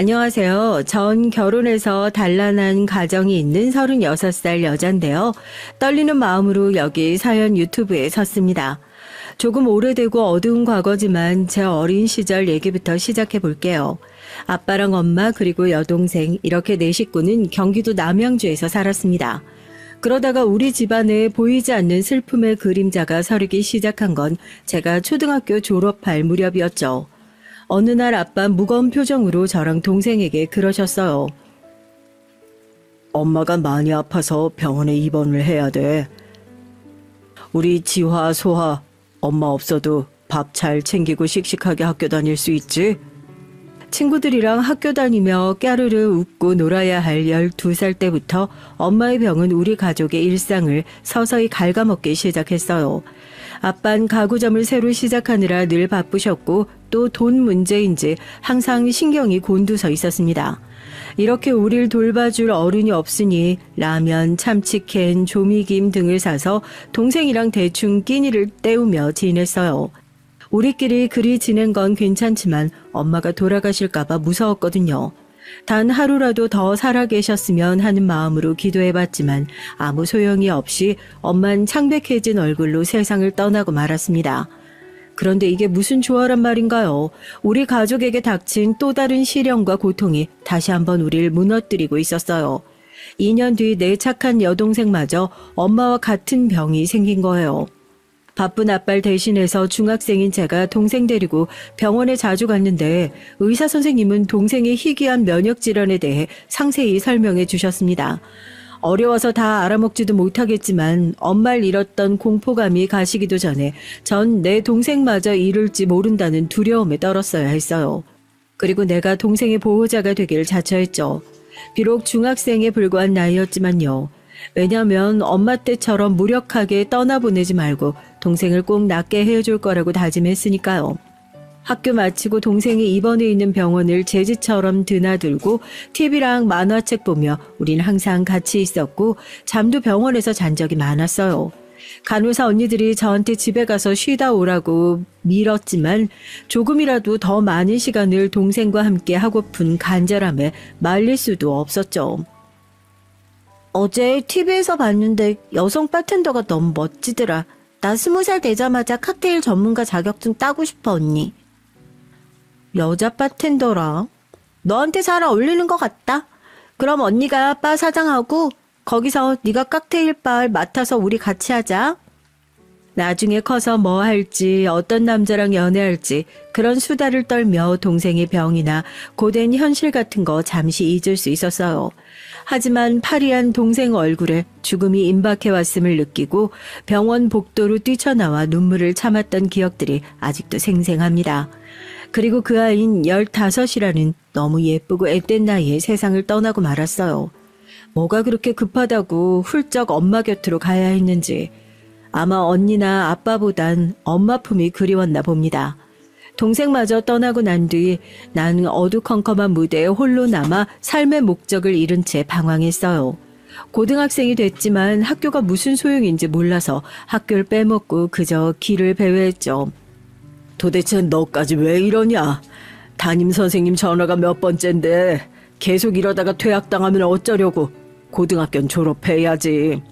안녕하세요. 전 결혼해서 단란한 가정이 있는 36살 여잔데요. 떨리는 마음으로 여기 사연 유튜브에 섰습니다. 조금 오래되고 어두운 과거지만 제 어린 시절 얘기부터 시작해 볼게요. 아빠랑 엄마 그리고 여동생 이렇게 네 식구는 경기도 남양주에서 살았습니다. 그러다가 우리 집안에 보이지 않는 슬픔의 그림자가 서리기 시작한 건 제가 초등학교 졸업할 무렵이었죠. 어느 날 아빠 무거운 표정으로 저랑 동생에게 그러셨어요. 엄마가 많이 아파서 병원에 입원을 해야 돼. 우리 지화, 소화, 엄마 없어도 밥 잘 챙기고 씩씩하게 학교 다닐 수 있지? 친구들이랑 학교 다니며 까르르 웃고 놀아야 할 12살 때부터 엄마의 병은 우리 가족의 일상을 서서히 갉아먹기 시작했어요. 아빤 가구점을 새로 시작하느라 늘 바쁘셨고 또 돈 문제인지 항상 신경이 곤두서 있었습니다. 이렇게 우릴 돌봐줄 어른이 없으니 라면, 참치캔, 조미김 등을 사서 동생이랑 대충 끼니를 때우며 지냈어요. 우리끼리 그리 지낸 건 괜찮지만 엄마가 돌아가실까봐 무서웠거든요. 단 하루라도 더 살아계셨으면 하는 마음으로 기도해봤지만 아무 소용이 없이 엄만 창백해진 얼굴로 세상을 떠나고 말았습니다. 그런데 이게 무슨 조화란 말인가요? 우리 가족에게 닥친 또 다른 시련과 고통이 다시 한번 우리를 무너뜨리고 있었어요. 2년 뒤 내 착한 여동생마저 엄마와 같은 병이 생긴 거예요. 바쁜 아빠를 대신해서 중학생인 제가 동생 데리고 병원에 자주 갔는데 의사 선생님은 동생의 희귀한 면역질환에 대해 상세히 설명해 주셨습니다. 어려워서 다 알아먹지도 못하겠지만 엄마를 잃었던 공포감이 가시기도 전에 전 내 동생마저 잃을지 모른다는 두려움에 떨었어야 했어요. 그리고 내가 동생의 보호자가 되길 자처했죠. 비록 중학생에 불과한 나이였지만요. 왜냐면 엄마 때처럼 무력하게 떠나보내지 말고 동생을 꼭 낫게 해줄 거라고 다짐했으니까요. 학교 마치고 동생이 입원해 있는 병원을 제 집처럼 드나들고 TV랑 만화책 보며 우린 항상 같이 있었고 잠도 병원에서 잔 적이 많았어요. 간호사 언니들이 저한테 집에 가서 쉬다 오라고 밀었지만 조금이라도 더 많은 시간을 동생과 함께 하고픈 간절함에 말릴 수도 없었죠. 어제 TV에서 봤는데 여성 바텐더가 너무 멋지더라. 나 20살 되자마자 칵테일 전문가 자격증 따고 싶어, 언니. 여자 바텐더라. 너한테 잘 어울리는 것 같다. 그럼 언니가 바 사장하고 거기서 네가 칵테일 바를 맡아서 우리 같이 하자. 나중에 커서 뭐 할지 어떤 남자랑 연애할지 그런 수다를 떨며 동생의 병이나 고된 현실 같은 거 잠시 잊을 수 있었어요. 하지만 파리한 동생 얼굴에 죽음이 임박해왔음을 느끼고 병원 복도로 뛰쳐나와 눈물을 참았던 기억들이 아직도 생생합니다. 그리고 그 아이는 15이라는 너무 예쁘고 앳된 나이에 세상을 떠나고 말았어요. 뭐가 그렇게 급하다고 훌쩍 엄마 곁으로 가야 했는지 아마 언니나 아빠보단 엄마 품이 그리웠나 봅니다. 동생마저 떠나고 난 뒤 나는 어두컴컴한 무대에 홀로 남아 삶의 목적을 잃은 채 방황했어요. 고등학생이 됐지만 학교가 무슨 소용인지 몰라서 학교를 빼먹고 그저 길을 배회했죠. 도대체 너까지 왜 이러냐? 담임 선생님 전화가 몇 번째인데 계속 이러다가 퇴학당하면 어쩌려고. 고등학교는 졸업해야지.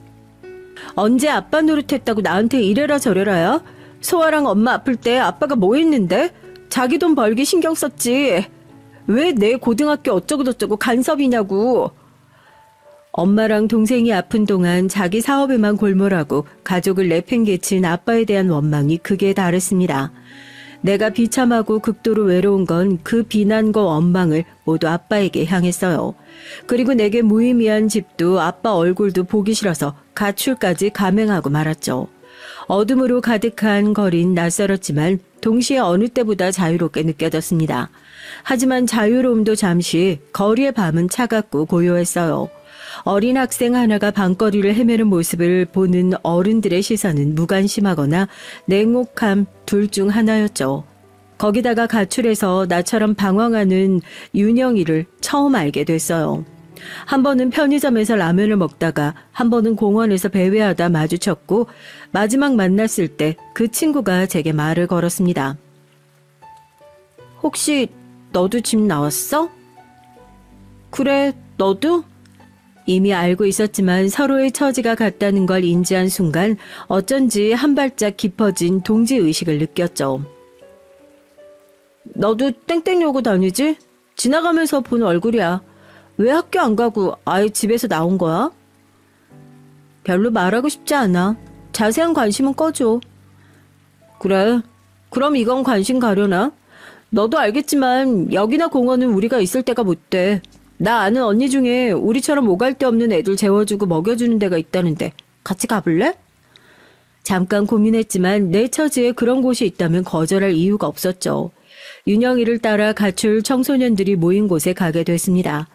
언제 아빠 노릇했다고 나한테 이래라 저래라야? 소아랑 엄마 아플 때 아빠가 뭐 했는데? 자기 돈 벌기 신경 썼지. 왜 내 고등학교 어쩌고저쩌고 간섭이냐고. 엄마랑 동생이 아픈 동안 자기 사업에만 골몰하고 가족을 내팽개친 아빠에 대한 원망이 극에 달했습니다. 내가 비참하고 극도로 외로운 건 그 비난과 원망을 모두 아빠에게 향했어요. 그리고 내게 무의미한 집도 아빠 얼굴도 보기 싫어서 가출까지 감행하고 말았죠. 어둠으로 가득한 거린 낯설었지만 동시에 어느 때보다 자유롭게 느껴졌습니다. 하지만 자유로움도 잠시 거리의 밤은 차갑고 고요했어요. 어린 학생 하나가 밤거리를 헤매는 모습을 보는 어른들의 시선은 무관심하거나 냉혹함 둘 중 하나였죠. 거기다가 가출해서 나처럼 방황하는 윤영이를 처음 알게 됐어요. 한 번은 편의점에서 라면을 먹다가 한 번은 공원에서 배회하다 마주쳤고 마지막 만났을 때 그 친구가 제게 말을 걸었습니다. 혹시 너도 집 나왔어? 그래, 너도? 이미 알고 있었지만 서로의 처지가 같다는 걸 인지한 순간 어쩐지 한 발짝 깊어진 동지의식을 느꼈죠. 너도 땡땡여고 다니지? 지나가면서 본 얼굴이야. 왜 학교 안 가고 아예 집에서 나온 거야? 별로 말하고 싶지 않아. 자세한 관심은 꺼줘. 그래, 그럼 이건 관심 가려나? 너도 알겠지만 여기나 공원은 우리가 있을 때가 못 돼. 나 아는 언니 중에 우리처럼 오갈 데 없는 애들 재워주고 먹여주는 데가 있다는데 같이 가볼래? 잠깐 고민했지만 내 처지에 그런 곳이 있다면 거절할 이유가 없었죠. 윤영이를 따라 가출 청소년들이 모인 곳에 가게 됐습니다.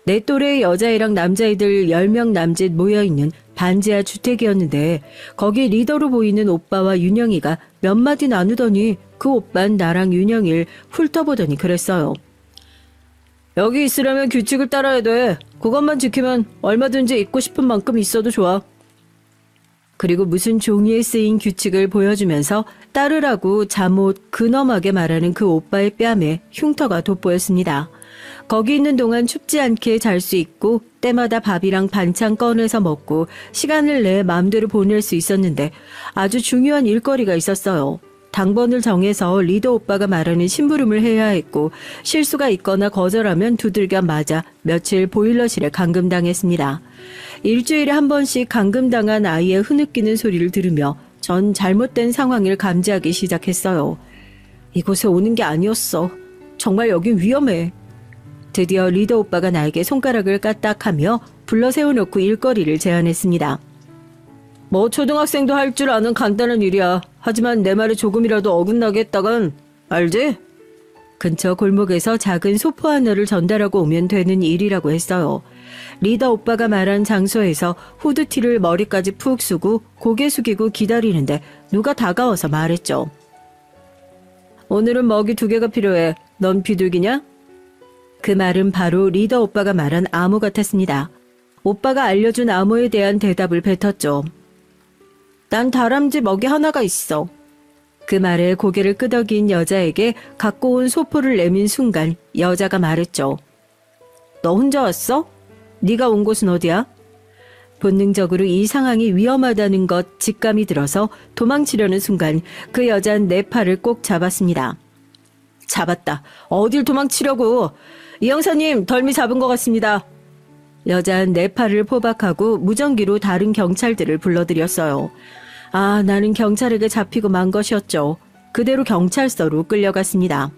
내 또래의 여자애랑 남자애들 10명 남짓 모여있는 반지하 주택이었는데 거기 리더로 보이는 오빠와 윤영이가 몇 마디 나누더니 그 오빤 나랑 윤영이를 훑어보더니 그랬어요. 여기 있으려면 규칙을 따라야 돼. 그것만 지키면 얼마든지 있고 싶은 만큼 있어도 좋아. 그리고 무슨 종이에 쓰인 규칙을 보여주면서 따르라고 잠옷 근엄하게 말하는 그 오빠의 뺨에 흉터가 돋보였습니다. 거기 있는 동안 춥지 않게 잘 수 있고 때마다 밥이랑 반찬 꺼내서 먹고 시간을 내 마음대로 보낼 수 있었는데 아주 중요한 일거리가 있었어요. 당번을 정해서 리더 오빠가 말하는 심부름을 해야 했고 실수가 있거나 거절하면 두들겨 맞아 며칠 보일러실에 감금당했습니다. 일주일에 한 번씩 감금당한 아이의 흐느끼는 소리를 들으며 전 잘못된 상황을 감지하기 시작했어요. 이곳에 오는 게 아니었어. 정말 여긴 위험해. 드디어 리더 오빠가 나에게 손가락을 까딱하며 불러 세워놓고 일거리를 제안했습니다. 뭐 초등학생도 할 줄 아는 간단한 일이야. 하지만 내 말에 조금이라도 어긋나게 했다간 알지? 근처 골목에서 작은 소포 하나를 전달하고 오면 되는 일이라고 했어요. 리더 오빠가 말한 장소에서 후드티를 머리까지 푹 쓰고 고개 숙이고 기다리는데 누가 다가와서 말했죠. 오늘은 먹이 2개가 필요해. 넌 비둘기냐? 그 말은 바로 리더 오빠가 말한 암호 같았습니다. 오빠가 알려준 암호에 대한 대답을 뱉었죠. 난 다람쥐 먹이 하나가 있어. 그 말에 고개를 끄덕인 여자에게 갖고 온 소포를 내민 순간 여자가 말했죠. 너 혼자 왔어? 네가 온 곳은 어디야? 본능적으로 이 상황이 위험하다는 것 직감이 들어서 도망치려는 순간 그 여자는 내 팔을 꼭 잡았습니다. 잡았다. 어딜 도망치려고. 이 형사님 덜미 잡은 것 같습니다. 여자는 내 팔을 포박하고 무전기로 다른 경찰들을 불러들였어요. 아, 나는 경찰에게 잡히고 만 것이었죠. 그대로 경찰서로 끌려갔습니다.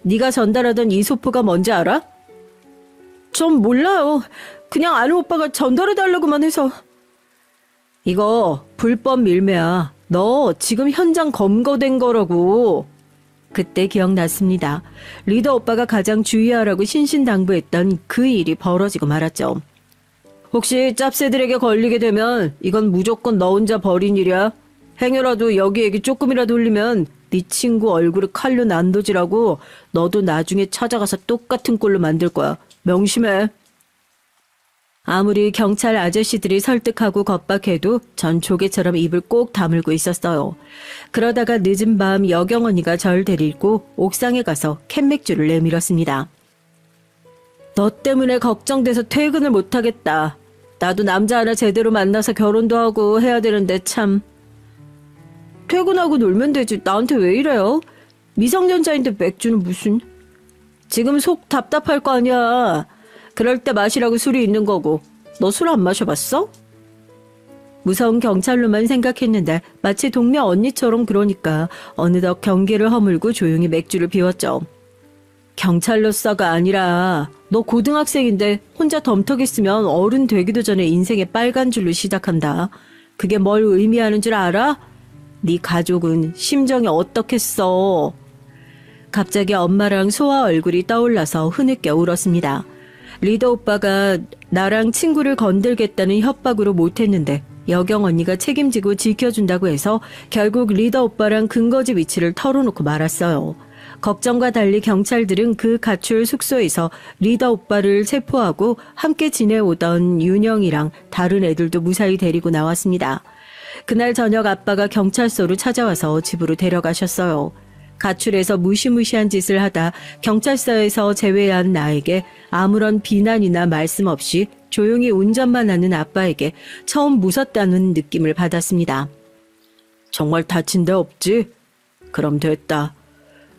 네가 전달하던 이 소포가 뭔지 알아? 전 몰라요. 그냥 아는 오빠가 전달해달라고만 해서. 이거 불법 밀매야. 너 지금 현장 검거된 거라고. 그때 기억났습니다. 리더 오빠가 가장 주의하라고 신신당부했던 그 일이 벌어지고 말았죠. 혹시 짭새들에게 걸리게 되면 이건 무조건 너 혼자 벌인 일이야. 행여라도 여기 얘기 조금이라도 흘리면 네 친구 얼굴을 칼로 난도질하고 너도 나중에 찾아가서 똑같은 꼴로 만들 거야. 명심해. 아무리 경찰 아저씨들이 설득하고 겁박해도 전 조개처럼 입을 꼭 다물고 있었어요. 그러다가 늦은 밤 여경 언니가 절 데리고 옥상에 가서 캔맥주를 내밀었습니다. 너 때문에 걱정돼서 퇴근을 못하겠다. 나도 남자 하나 제대로 만나서 결혼도 하고 해야 되는데 참. 퇴근하고 놀면 되지. 나한테 왜 이래요? 미성년자인데 맥주는 무슨. 지금 속 답답할 거 아니야. 그럴 때 마시라고 술이 있는 거고. 너 술 안 마셔봤어? 무서운 경찰로만 생각했는데 마치 동네 언니처럼 그러니까 어느덧 경계를 허물고 조용히 맥주를 비웠죠. 경찰로서가 아니라 너 고등학생인데 혼자 덤터겠으면 어른 되기도 전에 인생의 빨간 줄로 시작한다. 그게 뭘 의미하는 줄 알아? 네 가족은 심정이 어떻겠어? 갑자기 엄마랑 소아 얼굴이 떠올라서 흐느껴 울었습니다. 리더 오빠가 나랑 친구를 건들겠다는 협박으로 못했는데 여경 언니가 책임지고 지켜준다고 해서 결국 리더 오빠랑 근거지 위치를 털어놓고 말았어요. 걱정과 달리 경찰들은 그 가출 숙소에서 리더 오빠를 체포하고 함께 지내오던 윤영이랑 다른 애들도 무사히 데리고 나왔습니다. 그날 저녁 아빠가 경찰서로 찾아와서 집으로 데려가셨어요. 가출해서 무시무시한 짓을 하다 경찰서에서 제외한 나에게 아무런 비난이나 말씀 없이 조용히 운전만 하는 아빠에게 처음 무섭다는 느낌을 받았습니다. 정말 다친 데 없지? 그럼 됐다.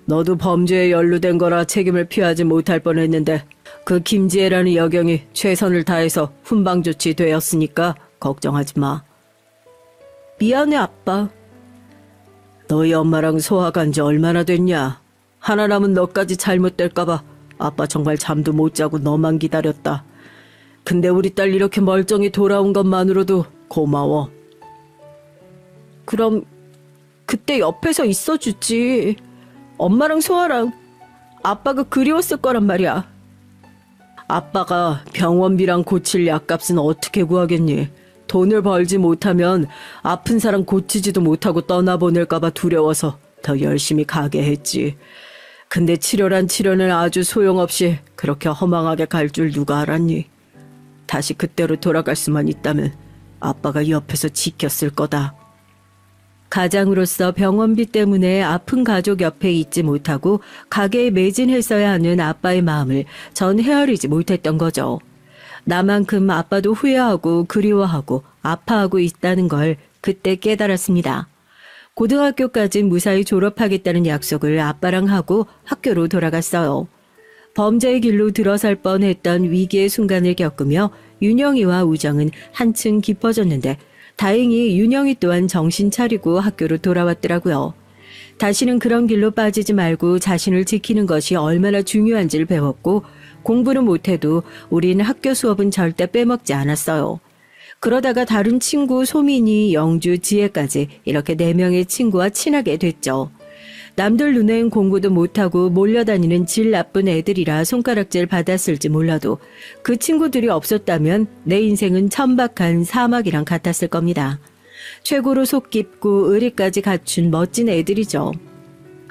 너도 범죄에 연루된 거라 책임을 피하지 못할 뻔했는데 그 김지혜라는 여경이 최선을 다해서 훈방조치 되었으니까 걱정하지 마. 미안해, 아빠. 너희 엄마랑 소화 간 지 얼마나 됐냐? 하나 남은 너까지 잘못될까봐 아빠 정말 잠도 못 자고 너만 기다렸다. 근데 우리 딸 이렇게 멀쩡히 돌아온 것만으로도 고마워. 그럼 그때 옆에서 있어주지. 엄마랑 소아랑 아빠가 그리웠을 거란 말이야. 아빠가 병원비랑 고칠 약값은 어떻게 구하겠니? 돈을 벌지 못하면 아픈 사람 고치지도 못하고 떠나보낼까봐 두려워서 더 열심히 가게 했지. 근데 치료란 치료는 아주 소용없이 그렇게 허망하게 갈 줄 누가 알았니? 다시 그때로 돌아갈 수만 있다면 아빠가 옆에서 지켰을 거다. 가장으로서 병원비 때문에 아픈 가족 옆에 있지 못하고 가게에 매진했어야 하는 아빠의 마음을 전 헤아리지 못했던 거죠. 나만큼 아빠도 후회하고 그리워하고 아파하고 있다는 걸 그때 깨달았습니다. 고등학교까지 무사히 졸업하겠다는 약속을 아빠랑 하고 학교로 돌아갔어요. 범죄의 길로 들어설 뻔했던 위기의 순간을 겪으며 윤영이와 우정은 한층 깊어졌는데 다행히 윤영이 또한 정신 차리고 학교로 돌아왔더라고요. 다시는 그런 길로 빠지지 말고 자신을 지키는 것이 얼마나 중요한지를 배웠고 공부는 못해도 우린 학교 수업은 절대 빼먹지 않았어요. 그러다가 다른 친구 소민이, 영주, 지혜까지 이렇게 4명의 친구와 친하게 됐죠. 남들 눈엔 공부도 못하고 몰려다니는 질 나쁜 애들이라 손가락질 받았을지 몰라도 그 친구들이 없었다면 내 인생은 천박한 사막이랑 같았을 겁니다. 최고로 속 깊고 의리까지 갖춘 멋진 애들이죠.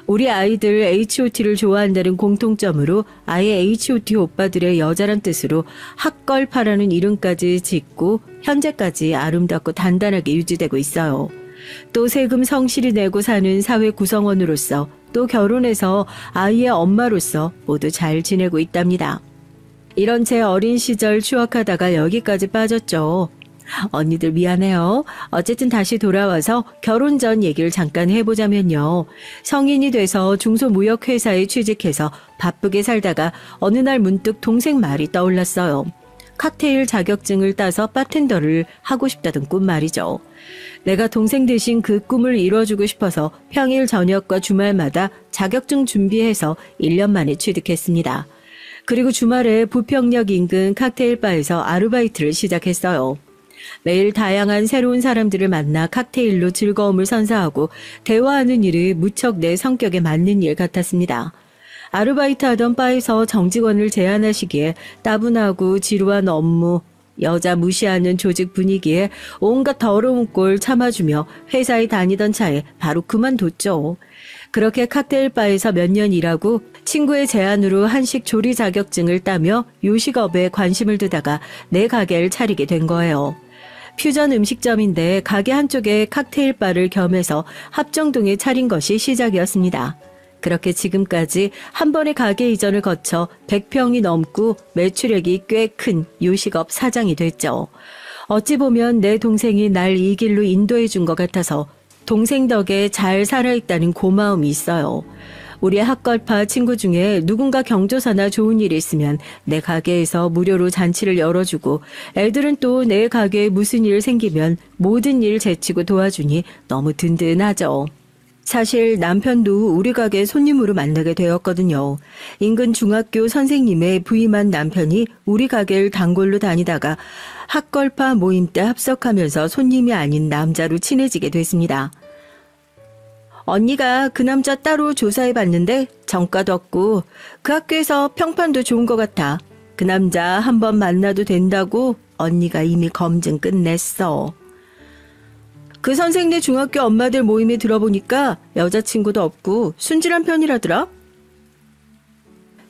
우리 아이들 H.O.T를 좋아한다는 공통점으로 아예 H.O.T 오빠들의 여자란 뜻으로 핫걸파라는 이름까지 짓고 현재까지 아름답고 단단하게 유지되고 있어요. 또 세금 성실히 내고 사는 사회 구성원으로서 또 결혼해서 아이의 엄마로서 모두 잘 지내고 있답니다. 이런 제 어린 시절 추억하다가 여기까지 빠졌죠. 언니들 미안해요. 어쨌든 다시 돌아와서 결혼 전 얘기를 잠깐 해보자면요. 성인이 돼서 중소무역회사에 취직해서 바쁘게 살다가 어느 날 문득 동생 말이 떠올랐어요. 칵테일 자격증을 따서 바텐더를 하고 싶다던 꿈 말이죠. 내가 동생 대신 그 꿈을 이뤄주고 싶어서 평일 저녁과 주말마다 자격증 준비해서 1년 만에 취득했습니다. 그리고 주말에 부평역 인근 칵테일 바에서 아르바이트를 시작했어요. 매일 다양한 새로운 사람들을 만나 칵테일로 즐거움을 선사하고 대화하는 일이 무척 내 성격에 맞는 일 같았습니다. 아르바이트 하던 바에서 정직원을 제안하시기에 따분하고 지루한 업무, 여자 무시하는 조직 분위기에 온갖 더러운 꼴 참아주며 회사에 다니던 차에 바로 그만뒀죠. 그렇게 칵테일 바에서 몇 년 일하고 친구의 제안으로 한식 조리 자격증을 따며 요식업에 관심을 두다가 내 가게를 차리게 된 거예요. 퓨전 음식점인데 가게 한쪽에 칵테일 바를 겸해서 합정동에 차린 것이 시작이었습니다. 그렇게 지금까지 한 번의 가게 이전을 거쳐 100평이 넘고 매출액이 꽤 큰 요식업 사장이 됐죠. 어찌 보면 내 동생이 날 이 길로 인도해 준 것 같아서 동생 덕에 잘 살아있다는 고마움이 있어요. 우리 핫걸파 친구 중에 누군가 경조사나 좋은 일이 있으면 내 가게에서 무료로 잔치를 열어주고 애들은 또 내 가게에 무슨 일 생기면 모든 일 제치고 도와주니 너무 든든하죠. 사실 남편도 우리 가게 손님으로 만나게 되었거든요. 인근 중학교 선생님의 부임한 남편이 우리 가게를 단골로 다니다가 핫걸파 모임 때 합석하면서 손님이 아닌 남자로 친해지게 됐습니다. 언니가 그 남자 따로 조사해봤는데 정가도 없고 그 학교에서 평판도 좋은 것 같아. 그 남자 한번 만나도 된다고 언니가 이미 검증 끝냈어. 그 선생네 중학교 엄마들 모임에 들어보니까 여자친구도 없고 순진한 편이라더라.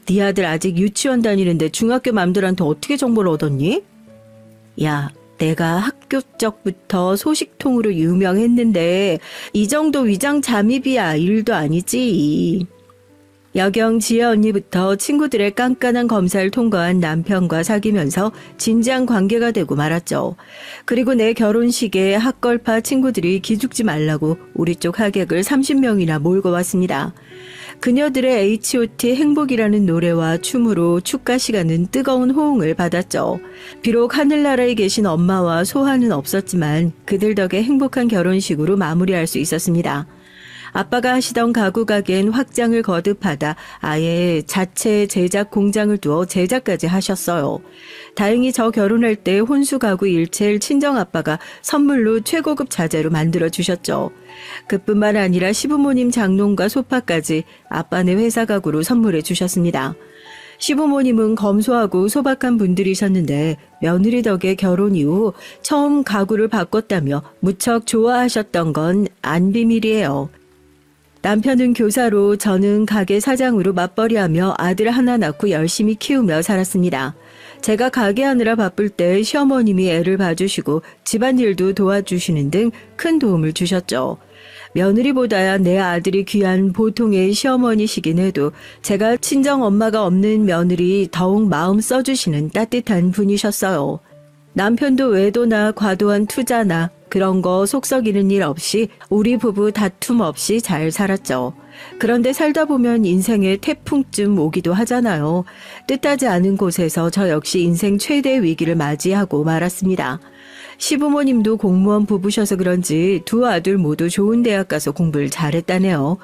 네 아들 아직 유치원 다니는데 중학교 맘들한테 어떻게 정보를 얻었니? 야, 내가 학교 적부터 소식통으로 유명했는데 이 정도 위장 잠입이야 일도 아니지. 여경 지혜 언니부터 친구들의 깐깐한 검사를 통과한 남편과 사귀면서 진지한 관계가 되고 말았죠. 그리고 내 결혼식에 학걸파 친구들이 기죽지 말라고 우리 쪽 하객을 30명이나 몰고 왔습니다. 그녀들의 H.O.T 행복이라는 노래와 춤으로 축가 시간은 뜨거운 호응을 받았죠. 비록 하늘나라에 계신 엄마와 소하는 없었지만 그들 덕에 행복한 결혼식으로 마무리할 수 있었습니다. 아빠가 하시던 가구 가게엔 확장을 거듭하다 아예 자체 제작 공장을 두어 제작까지 하셨어요. 다행히 저 결혼할 때 혼수 가구 일체를 친정아빠가 선물로 최고급 자재로 만들어주셨죠. 그뿐만 아니라 시부모님 장롱과 소파까지 아빠네 회사 가구로 선물해 주셨습니다. 시부모님은 검소하고 소박한 분들이셨는데 며느리 덕에 결혼 이후 처음 가구를 바꿨다며 무척 좋아하셨던 건 안 비밀이에요. 남편은 교사로 저는 가게 사장으로 맞벌이하며 아들 하나 낳고 열심히 키우며 살았습니다. 제가 가게 하느라 바쁠 때 시어머님이 애를 봐주시고 집안일도 도와주시는 등 큰 도움을 주셨죠. 며느리보다야 내 아들이 귀한 보통의 시어머니시긴 해도 제가 친정엄마가 없는 며느리 더욱 마음 써주시는 따뜻한 분이셨어요. 남편도 외도나 과도한 투자나 그런 거 속썩이는 일 없이 우리 부부 다툼 없이 잘 살았죠. 그런데 살다 보면 인생에 태풍쯤 오기도 하잖아요. 뜻하지 않은 곳에서 저 역시 인생 최대 위기를 맞이하고 말았습니다. 시부모님도 공무원 부부셔서 그런지 두 아들 모두 좋은 대학 가서 공부를 잘했다네요.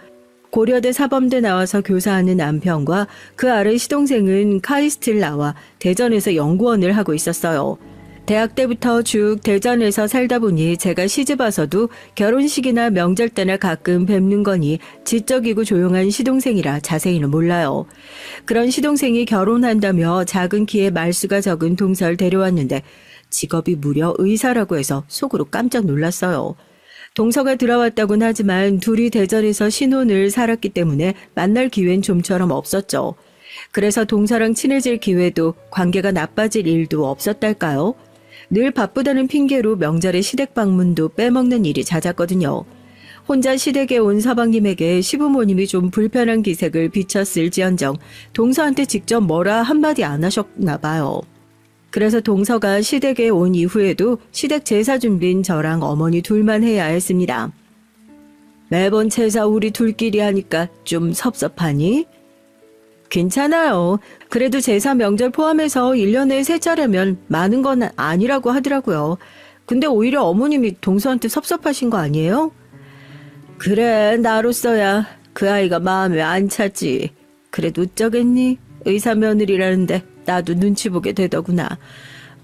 고려대 사범대 나와서 교사하는 남편과 그 아래 시동생은 카이스트를 나와 대전에서 연구원을 하고 있었어요. 대학 때부터 쭉 대전에서 살다 보니 제가 시집 와서도 결혼식이나 명절 때나 가끔 뵙는 거니 지적이고 조용한 시동생이라 자세히는 몰라요. 그런 시동생이 결혼한다며 작은 키에 말수가 적은 동서를 데려왔는데 직업이 무려 의사라고 해서 속으로 깜짝 놀랐어요. 동서가 들어왔다곤 하지만 둘이 대전에서 신혼을 살았기 때문에 만날 기회는 좀처럼 없었죠. 그래서 동서랑 친해질 기회도 관계가 나빠질 일도 없었달까요? 늘 바쁘다는 핑계로 명절에 시댁 방문도 빼먹는 일이 잦았거든요. 혼자 시댁에 온 서방님에게 시부모님이 좀 불편한 기색을 비쳤을지언정 동서한테 직접 뭐라 한마디 안 하셨나 봐요. 그래서 동서가 시댁에 온 이후에도 시댁 제사 준비는 저랑 어머니 둘만 해야 했습니다. 매번 제사 우리 둘끼리 하니까 좀 섭섭하니? 괜찮아요. 그래도 제사 명절 포함해서 1년에 3차례면 많은 건 아니라고 하더라고요. 근데 오히려 어머님이 동서한테 섭섭하신 거 아니에요? 그래, 나로서야 그 아이가 마음에 안 차지. 그래도 어쩌겠니? 의사 며느리라는데 나도 눈치 보게 되더구나.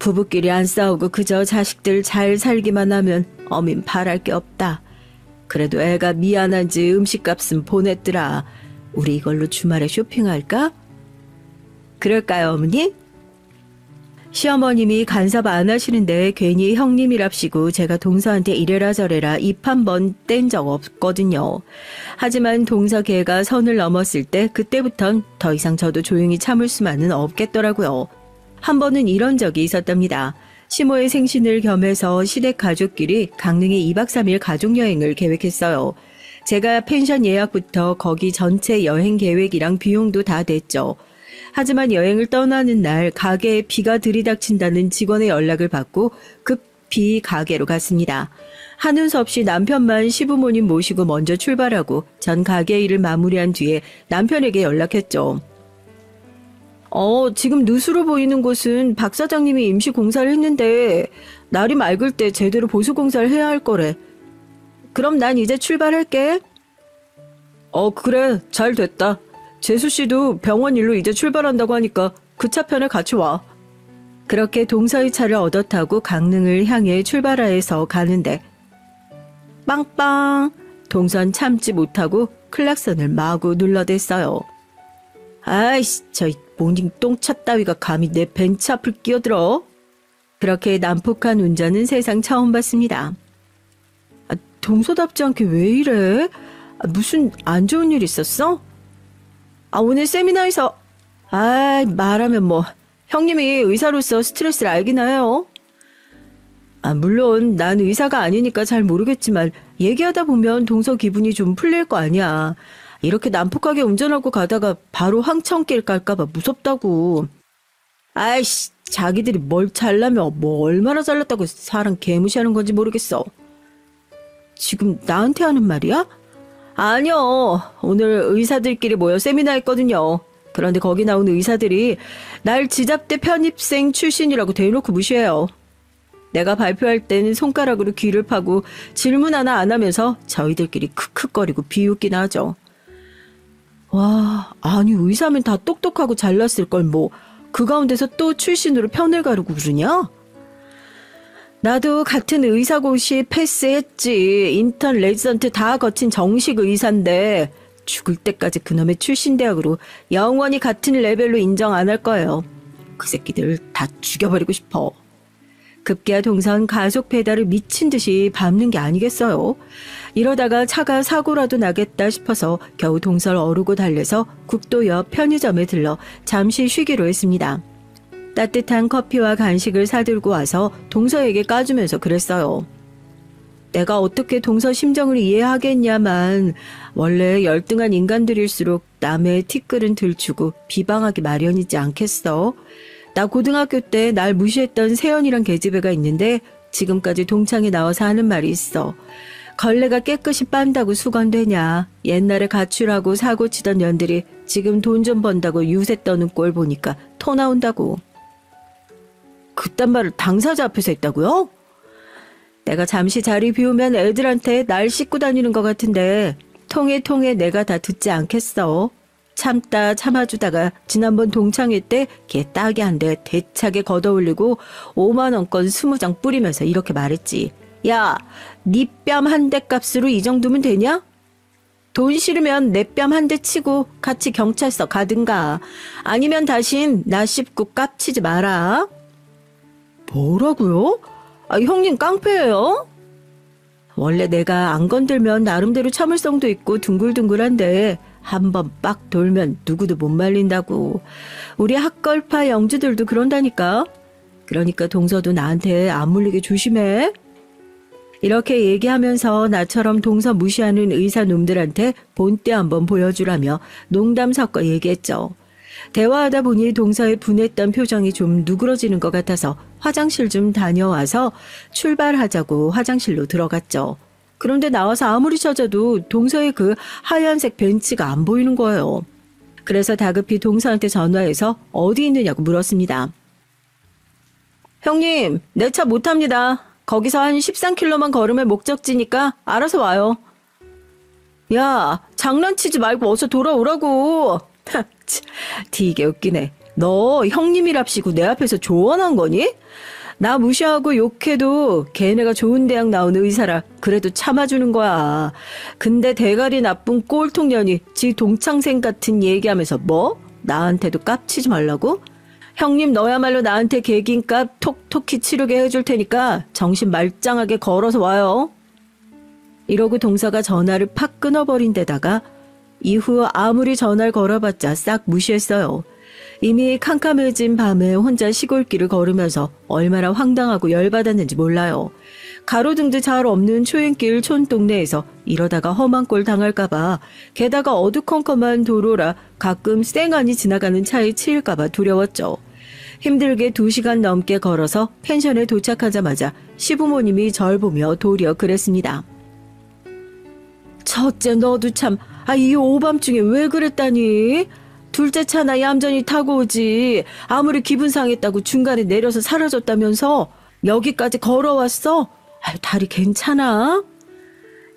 부부끼리 안 싸우고 그저 자식들 잘 살기만 하면 어민 바랄 게 없다. 그래도 애가 미안한지 음식값은 보냈더라. 우리 이걸로 주말에 쇼핑할까? 그럴까요, 어머니? 시어머님이 간섭 안 하시는데 괜히 형님이랍시고 제가 동서한테 이래라 저래라 입 한 번 뗀 적 없거든요. 하지만 동서 걔가 선을 넘었을 때 그때부턴 더 이상 저도 조용히 참을 수만은 없겠더라고요. 한 번은 이런 적이 있었답니다. 시모의 생신을 겸해서 시댁 가족끼리 강릉에 2박 3일 가족여행을 계획했어요. 제가 펜션 예약부터 거기 전체 여행 계획이랑 비용도 다 됐죠. 하지만 여행을 떠나는 날 가게에 비가 들이닥친다는 직원의 연락을 받고 급히 가게로 갔습니다. 하는 수 없이 남편만 시부모님 모시고 먼저 출발하고 전 가게 일을 마무리한 뒤에 남편에게 연락했죠. 지금 누수로 보이는 곳은 박 사장님이 임시 공사를 했는데 날이 맑을 때 제대로 보수 공사를 해야 할 거래. 그럼 난 이제 출발할게. 그래. 잘 됐다. 재수 씨도 병원 일로 이제 출발한다고 하니까 그 차 편에 같이 와. 그렇게 동서의 차를 얻어 타고 강릉을 향해 출발하여서 가는데 빵빵! 동선 참지 못하고 클락선을 마구 눌러댔어요. 아이씨, 저 모닝 똥차 따위가 감히 내 벤츠 앞을 끼어들어? 그렇게 난폭한 운전은 세상 처음 봤습니다. 동서답지 않게 왜 이래? 무슨 안 좋은 일 있었어? 오늘 세미나에서 말하면 뭐 형님이 의사로서 스트레스를 알긴 해요. 물론 난 의사가 아니니까 잘 모르겠지만 얘기하다 보면 동서 기분이 좀 풀릴 거 아니야. 이렇게 난폭하게 운전하고 가다가 바로 황천길 갈까봐 무섭다고. 아이씨, 자기들이 뭘 잘나며 뭐 얼마나 잘났다고 사람 개무시하는 건지 모르겠어. 지금 나한테 하는 말이야? 아니요. 오늘 의사들끼리 모여 세미나 했거든요. 그런데 거기 나온 의사들이 날 지잡대 편입생 출신이라고 대놓고 무시해요. 내가 발표할 땐 손가락으로 귀를 파고 질문 하나 안 하면서 저희들끼리 크크거리고 비웃기나 하죠. 와, 아니 의사면 다 똑똑하고 잘났을 걸 뭐 그 가운데서 또 출신으로 편을 가르고 그러냐? 나도 같은 의사고시 패스했지. 인턴 레지던트 다 거친 정식 의사인데 죽을 때까지 그놈의 출신 대학으로 영원히 같은 레벨로 인정 안 할 거예요. 그 새끼들 다 죽여버리고 싶어. 급기야 동선 가속 페달을 미친 듯이 밟는 게 아니겠어요. 이러다가 차가 사고라도 나겠다 싶어서 겨우 동설 어르고 달래서 국도 옆 편의점에 들러 잠시 쉬기로 했습니다. 따뜻한 커피와 간식을 사들고 와서 동서에게 까주면서 그랬어요. 내가 어떻게 동서 심정을 이해하겠냐만 원래 열등한 인간들일수록 남의 티끌은 들추고 비방하기 마련이지 않겠어? 나 고등학교 때 날 무시했던 세연이란 계집애가 있는데 지금까지 동창에 나와서 하는 말이 있어. 걸레가 깨끗이 빤다고 수건되냐. 옛날에 가출하고 사고치던 년들이 지금 돈 좀 번다고 유세 떠는 꼴 보니까 토 나온다고. 그딴 말을 당사자 앞에서 했다고요? 내가 잠시 자리 비우면 애들한테 날 씻고 다니는 것 같은데 통에 내가 다 듣지 않겠어. 참다 참아주다가 지난번 동창회 때 걔 따기 한 대 대차게 걷어올리고 5만원권 20장 뿌리면서 이렇게 말했지. 야, 네 뺨 한 대 값으로 이 정도면 되냐? 돈 싫으면 내 뺨 한 대 치고 같이 경찰서 가든가. 아니면 다신 나 씹고 깝치지 마라. 뭐라고요? 형님 깡패예요? 원래 내가 안 건들면 나름대로 참을성도 있고 둥글둥글한데 한번 빡 돌면 누구도 못 말린다고. 우리 학걸파 영주들도 그런다니까. 그러니까 동서도 나한테 안 물리게 조심해. 이렇게 얘기하면서 나처럼 동서 무시하는 의사 놈들한테 본때 한번 보여주라며 농담 섞어 얘기했죠. 대화하다 보니 동서의 분했던 표정이 좀 누그러지는 것 같아서 화장실 좀 다녀와서 출발하자고 화장실로 들어갔죠. 그런데 나와서 아무리 찾아도 동서의 그 하얀색 벤츠가 안 보이는 거예요. 그래서 다급히 동서한테 전화해서 어디 있느냐고 물었습니다. 형님, 내 차 못 탑니다. 거기서 한 13km만 걸으면 목적지니까 알아서 와요. 야, 장난치지 말고 어서 돌아오라고. 되게 웃기네. 너 형님이랍시고 내 앞에서 조언한 거니? 나 무시하고 욕해도 걔네가 좋은 대학 나온 의사라 그래도 참아주는 거야. 근데 대가리 나쁜 꼴통년이 지 동창생 같은 얘기하면서 뭐? 나한테도 깝치지 말라고? 형님 너야말로 나한테 개긴값 톡톡히 치르게 해줄 테니까 정신 말짱하게 걸어서 와요. 이러고 동서가 전화를 팍 끊어버린 데다가 이후 아무리 전화를 걸어봤자 싹 무시했어요. 이미 캄캄해진 밤에 혼자 시골길을 걸으면서 얼마나 황당하고 열받았는지 몰라요. 가로등도 잘 없는 초행길 촌동네에서 이러다가 험한 꼴 당할까봐, 게다가 어두컴컴한 도로라 가끔 쌩안이 지나가는 차에 치일까봐 두려웠죠. 힘들게 2시간 넘게 걸어서 펜션에 도착하자마자 시부모님이 절 보며 도리어 그랬습니다. 첫째 너도 참, 이 오밤중에 왜 그랬다니? 둘째 차나 얌전히 타고 오지. 아무리 기분 상했다고 중간에 내려서 사라졌다면서 여기까지 걸어왔어? 다리 괜찮아?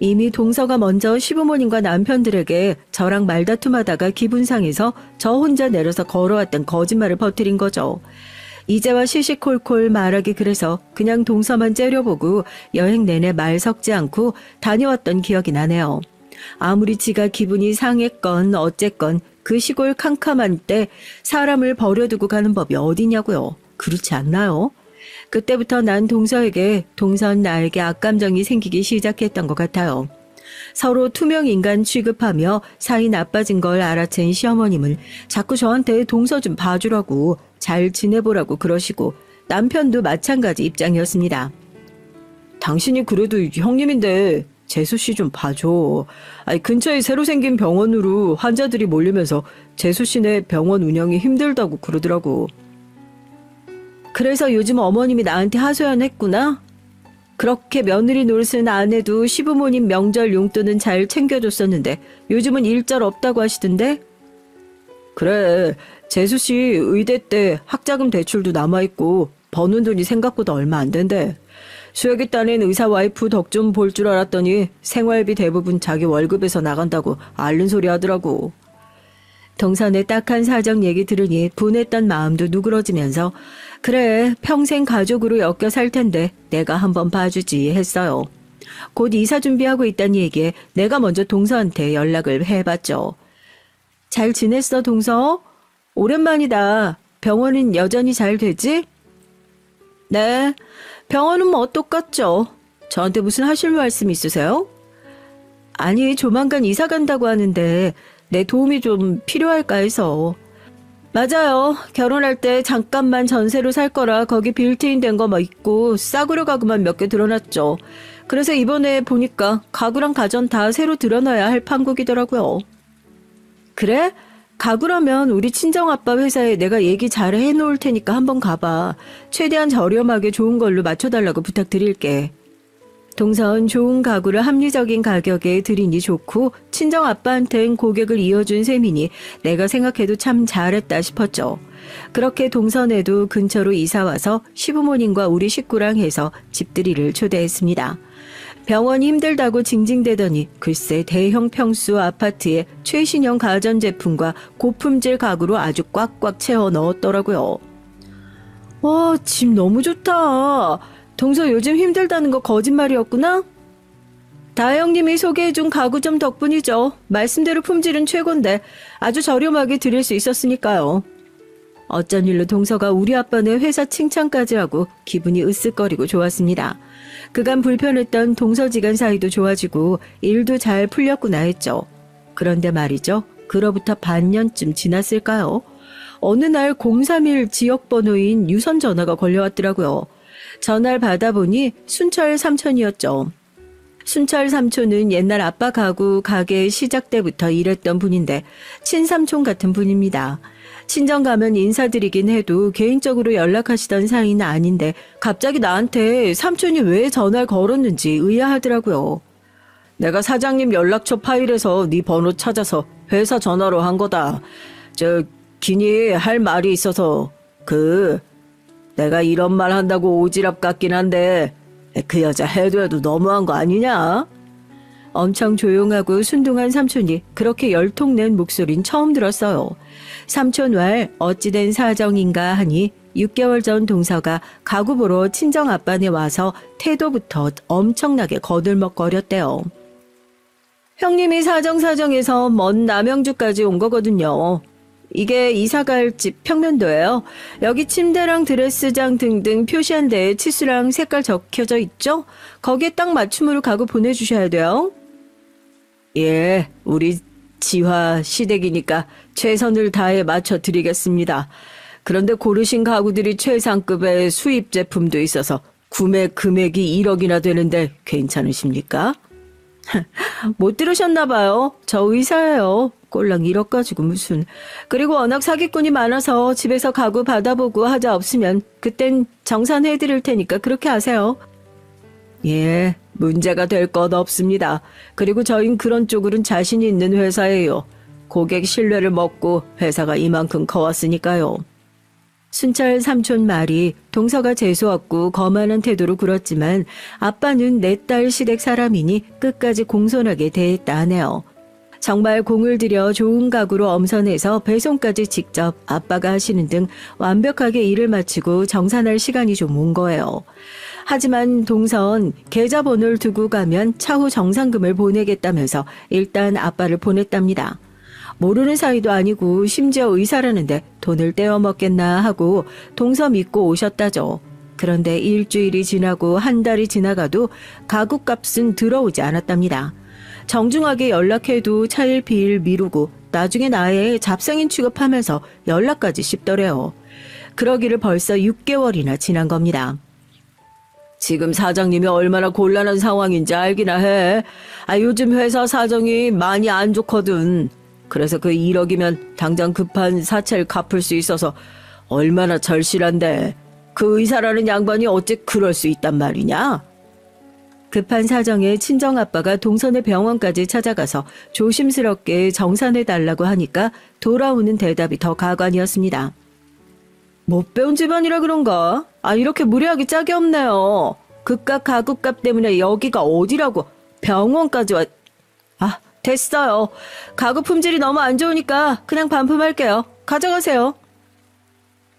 이미 동서가 먼저 시부모님과 남편들에게 저랑 말다툼하다가 기분 상해서 저 혼자 내려서 걸어왔던 거짓말을 퍼뜨린 거죠. 이제와 시시콜콜 말하기 그래서 그냥 동서만 째려보고 여행 내내 말 섞지 않고 다녀왔던 기억이 나네요. 아무리 지가 기분이 상했건 어쨌건 그 시골 캄캄한 때 사람을 버려두고 가는 법이 어디냐고요. 그렇지 않나요? 그때부터 난 동서에게 동선 나에게 악감정이 생기기 시작했던 것 같아요. 서로 투명 인간 취급하며 사이 나빠진 걸 알아챈 시어머님은 자꾸 저한테 동서 좀 봐주라고 잘 지내보라고 그러시고 남편도 마찬가지 입장이었습니다. 당신이 그래도 형님인데 재수 씨 좀 봐줘. 아니, 근처에 새로 생긴 병원으로 환자들이 몰리면서 재수 씨네 병원 운영이 힘들다고 그러더라고. 그래서 요즘 어머님이 나한테 하소연했구나? 그렇게 며느리 노릇은 안 해도 시부모님 명절 용돈은 잘 챙겨줬었는데 요즘은 일절 없다고 하시던데? 그래, 재수 씨 의대 때 학자금 대출도 남아있고 버는 돈이 생각보다 얼마 안 된대. 수혁이 딸인 의사 와이프 덕 좀 볼 줄 알았더니 생활비 대부분 자기 월급에서 나간다고 앓는 소리 하더라고. 동선의 딱한 사정 얘기 들으니 분했던 마음도 누그러지면서 그래, 평생 가족으로 엮여 살 텐데 내가 한번 봐주지 했어요. 곧 이사 준비하고 있다는 얘기에 내가 먼저 동서한테 연락을 해봤죠. 잘 지냈어, 동서? 오랜만이다. 병원은 여전히 잘 되지? 네, 병원은 뭐 똑같죠. 저한테 무슨 하실 말씀 있으세요? 아니, 조만간 이사 간다고 하는데 내 도움이 좀 필요할까 해서. 맞아요. 결혼할 때 잠깐만 전세로 살 거라 거기 빌트인 된 거 뭐 있고 싸구려 가구만 몇 개 들어놨죠. 그래서 이번에 보니까 가구랑 가전 다 새로 들어놔야 할 판국이더라고요. 그래? 가구라면 우리 친정아빠 회사에 내가 얘기 잘 해놓을 테니까 한번 가봐. 최대한 저렴하게 좋은 걸로 맞춰달라고 부탁드릴게. 동선 좋은 가구를 합리적인 가격에 드리니 좋고 친정아빠한텐 고객을 이어준 셈이니 내가 생각해도 참 잘했다 싶었죠. 그렇게 동선에도 근처로 이사와서 시부모님과 우리 식구랑 해서 집들이를 초대했습니다. 병원이 힘들다고 징징대더니 글쎄 대형 평수 아파트에 최신형 가전제품과 고품질 가구로 아주 꽉꽉 채워 넣었더라고요. 와, 집 너무 좋다. 동서 요즘 힘들다는 거 거짓말이었구나? 다혜형님이 소개해준 가구점 덕분이죠. 말씀대로 품질은 최고인데 아주 저렴하게 드릴 수 있었으니까요. 어쩐 일로 동서가 우리 아빠네 회사 칭찬까지 하고 기분이 으쓱거리고 좋았습니다. 그간 불편했던 동서지간 사이도 좋아지고 일도 잘 풀렸구나 했죠. 그런데 말이죠. 그로부터 반년쯤 지났을까요? 어느 날 031 지역번호인 유선 전화가 걸려왔더라고요. 전화를 받아보니 순철 삼촌이었죠. 순철 삼촌은 옛날 아빠 가구 가게 시작 때부터 일했던 분인데 친삼촌 같은 분입니다. 친정 가면 인사드리긴 해도 개인적으로 연락하시던 사이는 아닌데 갑자기 나한테 삼촌이 왜 전화를 걸었는지 의아하더라고요. 내가 사장님 연락처 파일에서 네 번호 찾아서 회사 전화로 한 거다. 기니 할 말이 있어서 내가 이런 말 한다고 오지랖 같긴 한데 그 여자 해도 너무한 거 아니냐? 엄청 조용하고 순둥한 삼촌이 그렇게 열통낸 목소린 처음 들었어요. 삼촌 말 어찌된 사정인가 하니 6개월 전 동서가 가구 보러 친정아빠네 와서 태도부터 엄청나게 거들먹거렸대요. 형님이 사정사정해서 먼 남영주까지 온 거거든요. 이게 이사갈 집 평면도예요. 여기 침대랑 드레스장 등등 표시한 데에 치수랑 색깔 적혀져 있죠? 거기에 딱 맞춤으로 가구 보내주셔야 돼요. 예, 우리 지화 시댁이니까 최선을 다해 맞춰드리겠습니다. 그런데 고르신 가구들이 최상급의 수입 제품도 있어서 구매 금액이 1억이나 되는데 괜찮으십니까? 못 들으셨나 봐요. 저 의사예요. 꼴랑 1억 가지고 무슨. 그리고 워낙 사기꾼이 많아서 집에서 가구 받아보고 하자 없으면 그땐 정산해드릴 테니까 그렇게 하세요. 예, 문제가 될 것 없습니다. 그리고 저흰 그런 쪽으로는 자신이 있는 회사예요. 고객 신뢰를 먹고 회사가 이만큼 커왔으니까요. 순철 삼촌 말이 동서가 재수없고 거만한 태도로 굴었지만 아빠는 내 딸 시댁 사람이니 끝까지 공손하게 대했다 하네요. 정말 공을 들여 좋은 가구로 엄선해서 배송까지 직접 아빠가 하시는 등 완벽하게 일을 마치고 정산할 시간이 좀 온 거예요. 하지만 동선 계좌번호를 두고 가면 차후 정산금을 보내겠다면서 일단 아빠를 보냈답니다. 모르는 사이도 아니고 심지어 의사라는데 돈을 떼어먹겠나 하고 동서 믿고 오셨다죠. 그런데 일주일이 지나고 한 달이 지나가도 가구값은 들어오지 않았답니다. 정중하게 연락해도 차일피일 미루고 나중에 나의 잡상인 취급하면서 연락까지 씹더래요. 그러기를 벌써 6개월이나 지난 겁니다. 지금 사장님이 얼마나 곤란한 상황인지 알기나 해. 요즘 회사 사정이 많이 안 좋거든. 그래서 그 1억이면 당장 급한 사채를 갚을 수 있어서 얼마나 절실한데. 그 의사라는 양반이 어째 그럴 수 있단 말이냐? 급한 사정에 친정아빠가 동선의 병원까지 찾아가서 조심스럽게 정산해달라고 하니까 돌아오는 대답이 더 가관이었습니다. 못 배운 집안이라 그런가? 이렇게 무례하기 짝이 없네요. 그깟 가구값 때문에 여기가 어디라고 병원까지 됐어요. 가구 품질이 너무 안 좋으니까 그냥 반품할게요. 가져가세요.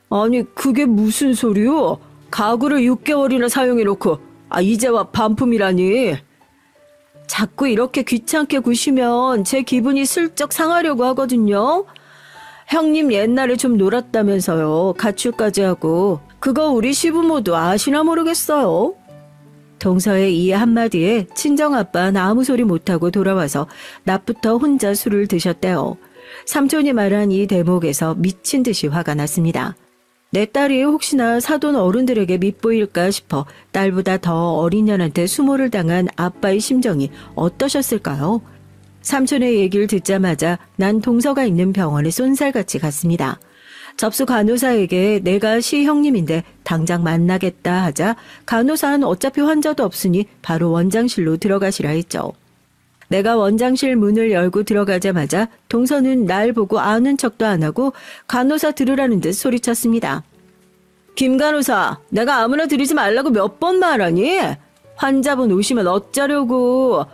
아니, 그게 무슨 소리요? 가구를 6개월이나 사용해놓고 이제 와 반품이라니. 자꾸 이렇게 귀찮게 구시면 제 기분이 슬쩍 상하려고 하거든요. 형님 옛날에 좀 놀았다면서요. 가출까지 하고. 그거 우리 시부모도 아시나 모르겠어요. 동서의 이 한마디에 친정아빠는 아무 소리 못하고 돌아와서 낮부터 혼자 술을 드셨대요. 삼촌이 말한 이 대목에서 미친 듯이 화가 났습니다. 내 딸이 혹시나 사돈 어른들에게 밉보일까 싶어 딸보다 더 어린 년한테 수모를 당한 아빠의 심정이 어떠셨을까요? 삼촌의 얘기를 듣자마자 난 동서가 있는 병원에 쏜살같이 갔습니다. 접수 간호사에게 내가 시 형님인데 당장 만나겠다 하자 간호사는 어차피 환자도 없으니 바로 원장실로 들어가시라 했죠. 내가 원장실 문을 열고 들어가자마자 동서는 날 보고 아는 척도 안 하고 간호사 들으라는 듯 소리쳤습니다. 김 간호사, 내가 아무나 들이지 말라고 몇 번 말하니? 환자분 오시면 어쩌려고.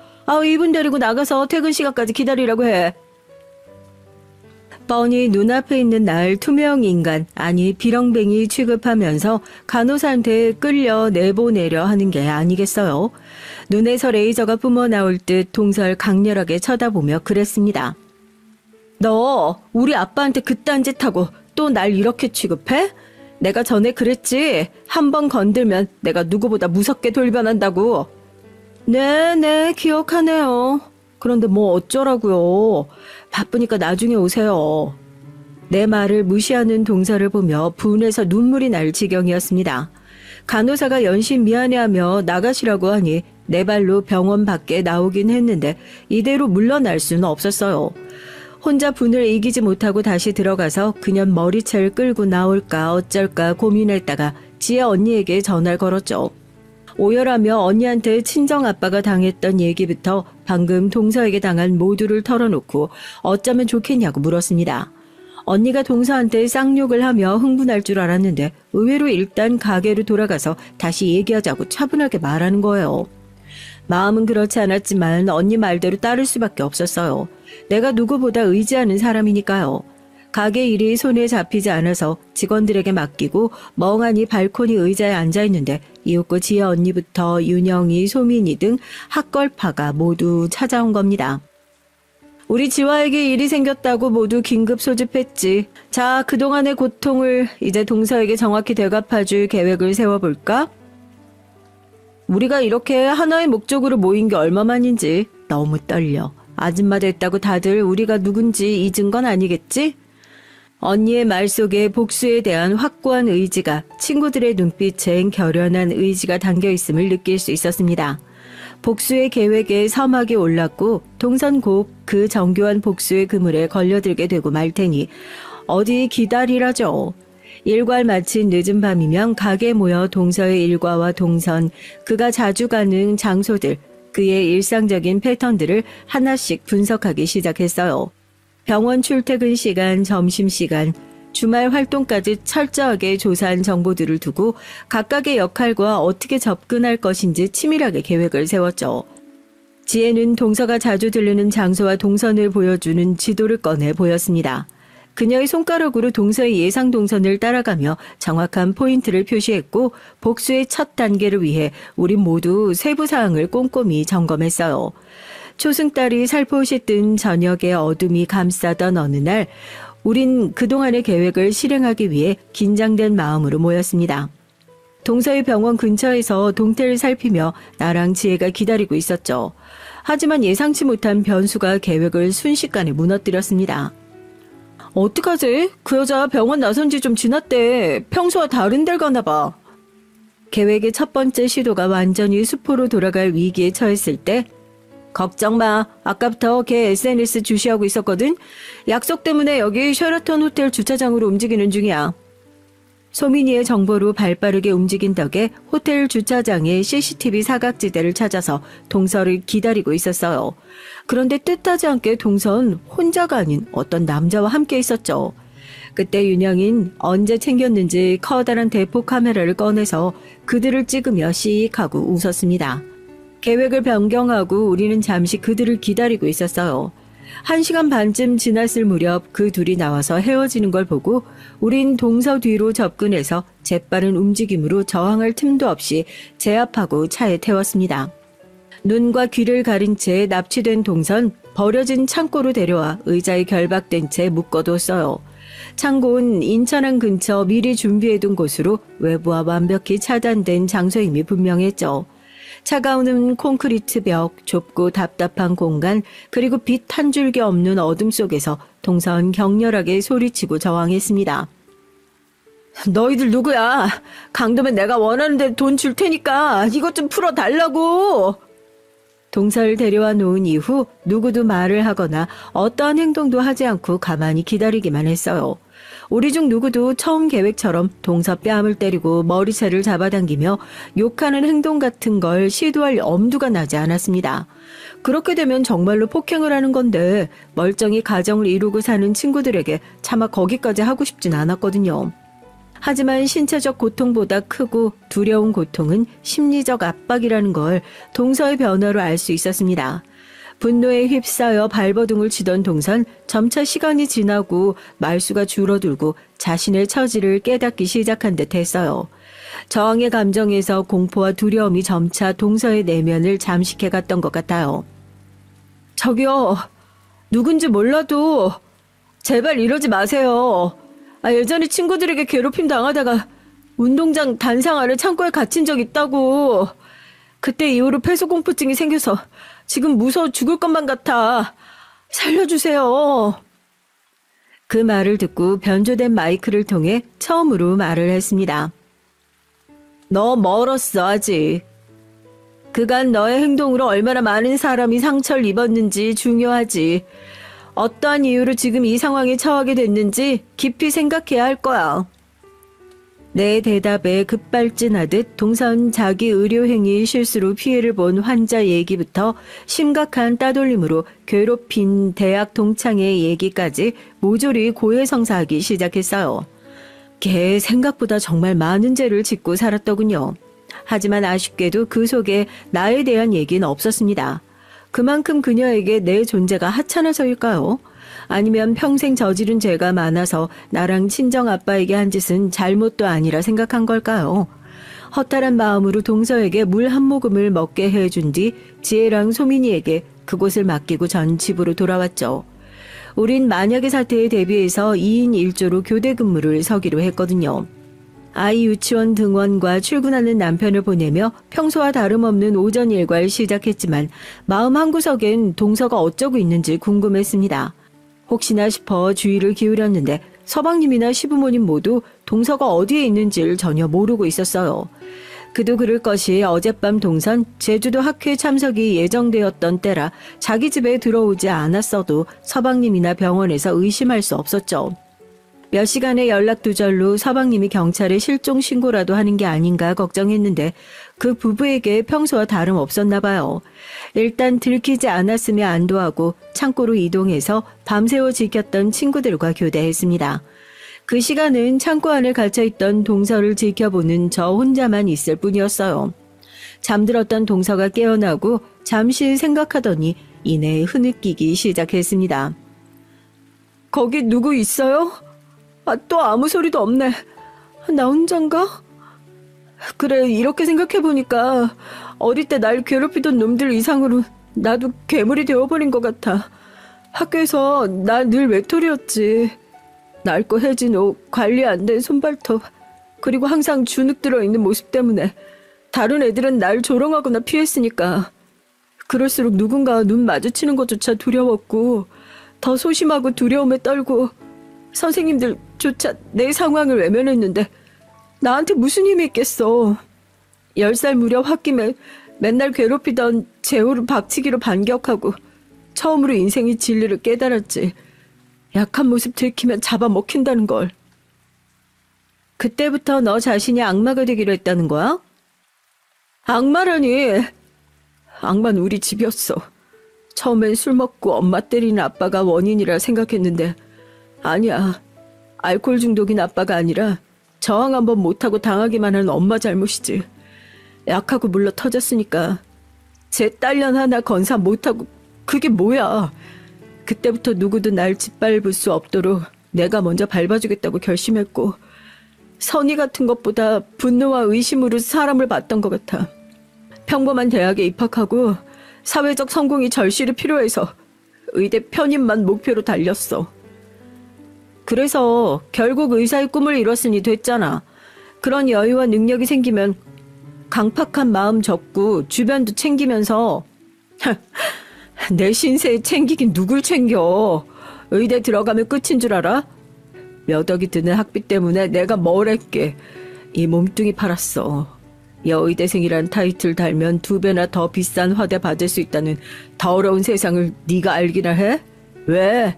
이분 데리고 나가서 퇴근 시간까지 기다리라고 해. 뻔히 눈앞에 있는 날 투명 인간, 비렁뱅이 취급하면서 간호사한테 끌려 내보내려 하는 게 아니겠어요. 눈에서 레이저가 뿜어나올 듯 동서를 강렬하게 쳐다보며 그랬습니다. 너 우리 아빠한테 그딴 짓 하고 또 날 이렇게 취급해? 내가 전에 그랬지. 한 번 건들면 내가 누구보다 무섭게 돌변한다고. 네, 기억하네요. 그런데 뭐 어쩌라고요. 바쁘니까 나중에 오세요. 내 말을 무시하는 동서를 보며 분해서 눈물이 날 지경이었습니다. 간호사가 연신 미안해하며 나가시라고 하니 내 발로 병원 밖에 나오긴 했는데 이대로 물러날 수는 없었어요. 혼자 분을 이기지 못하고 다시 들어가서 그년 머리채를 끌고 나올까 어쩔까 고민했다가 지혜 언니에게 전화를 걸었죠. 오열하며 언니한테 친정아빠가 당했던 얘기부터 방금 동서에게 당한 모두를 털어놓고 어쩌면 좋겠냐고 물었습니다. 언니가 동서한테 쌍욕을 하며 흥분할 줄 알았는데 의외로 일단 가게로 돌아가서 다시 얘기하자고 차분하게 말하는 거예요. 마음은 그렇지 않았지만 언니 말대로 따를 수밖에 없었어요. 내가 누구보다 의지하는 사람이니까요. 가게 일이 손에 잡히지 않아서 직원들에게 맡기고 멍하니 발코니 의자에 앉아있는데 이윽고 지혜 언니부터 윤영이, 소민이 등 학걸파가 모두 찾아온 겁니다. 우리 지화에게 일이 생겼다고 모두 긴급 소집했지. 자, 그동안의 고통을 이제 동서에게 정확히 되갚아줄 계획을 세워볼까? 우리가 이렇게 하나의 목적으로 모인 게 얼마만인지 너무 떨려. 아줌마 됐다고 다들 우리가 누군지 잊은 건 아니겠지? 언니의 말 속에 복수에 대한 확고한 의지가 친구들의 눈빛엔 결연한 의지가 담겨있음을 느낄 수 있었습니다. 복수의 계획에 서막이 올랐고 동선 곧 그 정교한 복수의 그물에 걸려들게 되고 말 테니 어디 기다리라죠. 일과를 마친 늦은 밤이면 가게에 모여 동서의 일과와 동선, 그가 자주 가는 장소들, 그의 일상적인 패턴들을 하나씩 분석하기 시작했어요. 병원 출퇴근 시간, 점심시간, 주말 활동까지 철저하게 조사한 정보들을 두고 각각의 역할과 어떻게 접근할 것인지 치밀하게 계획을 세웠죠. 지혜는 동서가 자주 들르는 장소와 동선을 보여주는 지도를 꺼내 보였습니다. 그녀의 손가락으로 동서의 예상 동선을 따라가며 정확한 포인트를 표시했고 복수의 첫 단계를 위해 우린 모두 세부 사항을 꼼꼼히 점검했어요. 초승달이 살포시 뜬 저녁의 어둠이 감싸던 어느 날 우린 그동안의 계획을 실행하기 위해 긴장된 마음으로 모였습니다. 동서의 병원 근처에서 동태를 살피며 나랑 지혜가 기다리고 있었죠. 하지만 예상치 못한 변수가 계획을 순식간에 무너뜨렸습니다. 어떡하지? 그 여자 병원 나선 지 좀 지났대. 평소와 다른 데를 가나 봐. 계획의 첫 번째 시도가 완전히 수포로 돌아갈 위기에 처했을 때 걱정 마. 아까부터 걔 SNS 주시하고 있었거든. 약속 때문에 여기 쉐라톤 호텔 주차장으로 움직이는 중이야. 소민이의 정보로 발빠르게 움직인 덕에 호텔 주차장에 CCTV 사각지대를 찾아서 동서를 기다리고 있었어요. 그런데 뜻하지 않게 동서는 혼자가 아닌 어떤 남자와 함께 있었죠. 그때 윤영인 언제 챙겼는지 커다란 대포 카메라를 꺼내서 그들을 찍으며 씩 하고 웃었습니다. 계획을 변경하고 우리는 잠시 그들을 기다리고 있었어요. 1시간 반쯤 지났을 무렵 그 둘이 나와서 헤어지는 걸 보고 우린 동서 뒤로 접근해서 재빠른 움직임으로 저항할 틈도 없이 제압하고 차에 태웠습니다. 눈과 귀를 가린 채 납치된 동선 버려진 창고로 데려와 의자에 결박된 채 묶어뒀어요. 창고는 인천항 근처 미리 준비해둔 곳으로 외부와 완벽히 차단된 장소임이 분명했죠. 차가운 콘크리트 벽, 좁고 답답한 공간, 그리고 빛 한 줄기 없는 어둠 속에서 동선 격렬하게 소리치고 저항했습니다. 너희들 누구야? 강도면 내가 원하는 데 돈 줄 테니까 이것 좀 풀어달라고! 동서를 데려와 놓은 이후 누구도 말을 하거나 어떠한 행동도 하지 않고 가만히 기다리기만 했어요. 우리 중 누구도 처음 계획처럼 동서 뺨을 때리고 머리채를 잡아당기며 욕하는 행동 같은 걸 시도할 엄두가 나지 않았습니다. 그렇게 되면 정말로 폭행을 하는 건데 멀쩡히 가정을 이루고 사는 친구들에게 차마 거기까지 하고 싶진 않았거든요. 하지만 신체적 고통보다 크고 두려운 고통은 심리적 압박이라는 걸 동서의 변화로 알 수 있었습니다. 분노에 휩싸여 발버둥을 치던 동선 점차 시간이 지나고 말수가 줄어들고 자신의 처지를 깨닫기 시작한 듯 했어요. 저항의 감정에서 공포와 두려움이 점차 동서의 내면을 잠식해 갔던 것 같아요. 저기요, 누군지 몰라도 제발 이러지 마세요. 예전에 친구들에게 괴롭힘 당하다가 운동장 단상 아래 창고에 갇힌 적 있다고. 그때 이후로 폐소공포증이 생겨서 지금 무서워 죽을 것만 같아. 살려주세요. 그 말을 듣고 변조된 마이크를 통해 처음으로 말을 했습니다. 너 멀었어, 아직. 그간 너의 행동으로 얼마나 많은 사람이 상처를 입었는지 중요하지. 어떠한 이유로 지금 이 상황에 처하게 됐는지 깊이 생각해야 할 거야. 내 대답에 급발진하듯 동선 자기 의료행위 실수로 피해를 본 환자 얘기부터 심각한 따돌림으로 괴롭힌 대학 동창의 얘기까지 모조리 고해성사하기 시작했어요. 걔 생각보다 정말 많은 죄를 짓고 살았더군요. 하지만 아쉽게도 그 속에 나에 대한 얘기는 없었습니다. 그만큼 그녀에게 내 존재가 하찮아서일까요? 아니면 평생 저지른 죄가 많아서 나랑 친정 아빠에게 한 짓은 잘못도 아니라 생각한 걸까요? 허탈한 마음으로 동서에게 물 한 모금을 먹게 해준 뒤 지혜랑 소민이에게 그곳을 맡기고 전 집으로 돌아왔죠. 우린 만약의 사태에 대비해서 2인 1조로 교대 근무를 서기로 했거든요. 아이 유치원 등원과 출근하는 남편을 보내며 평소와 다름없는 오전 일과를 시작했지만 마음 한구석엔 동서가 어쩌고 있는지 궁금했습니다. 혹시나 싶어 주의를 기울였는데 서방님이나 시부모님 모두 동서가 어디에 있는지를 전혀 모르고 있었어요. 그도 그럴 것이 어젯밤 동선 제주도 학회 참석이 예정되었던 때라 자기 집에 들어오지 않았어도 서방님이나 병원에서 의심할 수 없었죠. 몇 시간의 연락 두절로 서방님이 경찰에 실종 신고라도 하는 게 아닌가 걱정했는데 그 부부에게 평소와 다름없었나 봐요. 일단 들키지 않았으며 안도하고 창고로 이동해서 밤새워 지켰던 친구들과 교대했습니다. 그 시간은 창고 안에 갇혀있던 동서를 지켜보는 저 혼자만 있을 뿐이었어요. 잠들었던 동서가 깨어나고 잠시 생각하더니 이내 흐느끼기 시작했습니다. 거기 누구 있어요? 또 아무 소리도 없네. 나 혼잔가? 그래, 이렇게 생각해보니까 어릴 때 날 괴롭히던 놈들 이상으로 나도 괴물이 되어버린 것 같아. 학교에서 나 늘 외톨이였지. 낡고 해진 옷, 관리 안 된 손발톱, 그리고 항상 주눅 들어있는 모습 때문에 다른 애들은 날 조롱하거나 피했으니까 그럴수록 누군가 눈 마주치는 것조차 두려웠고 더 소심하고 두려움에 떨고 선생님들조차 내 상황을 외면했는데 나한테 무슨 힘이 있겠어. 10살 무렵 홧김에 맨날 괴롭히던 재호를 박치기로 반격하고 처음으로 인생의 진리를 깨달았지. 약한 모습 들키면 잡아먹힌다는 걸. 그때부터 너 자신이 악마가 되기로 했다는 거야? 악마라니. 악마는 우리 집이었어. 처음엔 술 먹고 엄마 때리는 아빠가 원인이라 생각했는데 아니야. 알코올 중독인 아빠가 아니라 저항 한번 못하고 당하기만 한 엄마 잘못이지. 약하고 물러 터졌으니까 제 딸년 하나 건사 못하고 그게 뭐야. 그때부터 누구도 날 짓밟을 수 없도록 내가 먼저 밟아주겠다고 결심했고 선의 같은 것보다 분노와 의심으로 사람을 봤던 것 같아. 평범한 대학에 입학하고 사회적 성공이 절실히 필요해서 의대 편입만 목표로 달렸어. 그래서 결국 의사의 꿈을 이뤘으니 됐잖아. 그런 여유와 능력이 생기면 강팍한 마음 접고 주변도 챙기면서 내 신세 챙기긴 누굴 챙겨. 의대 들어가면 끝인 줄 알아? 몇 억이 드는 학비 때문에 내가 뭘 했게. 이 몸뚱이 팔았어. 여의대생이란 타이틀 달면 2배나 더 비싼 화대 받을 수 있다는 더러운 세상을 네가 알기나 해? 왜?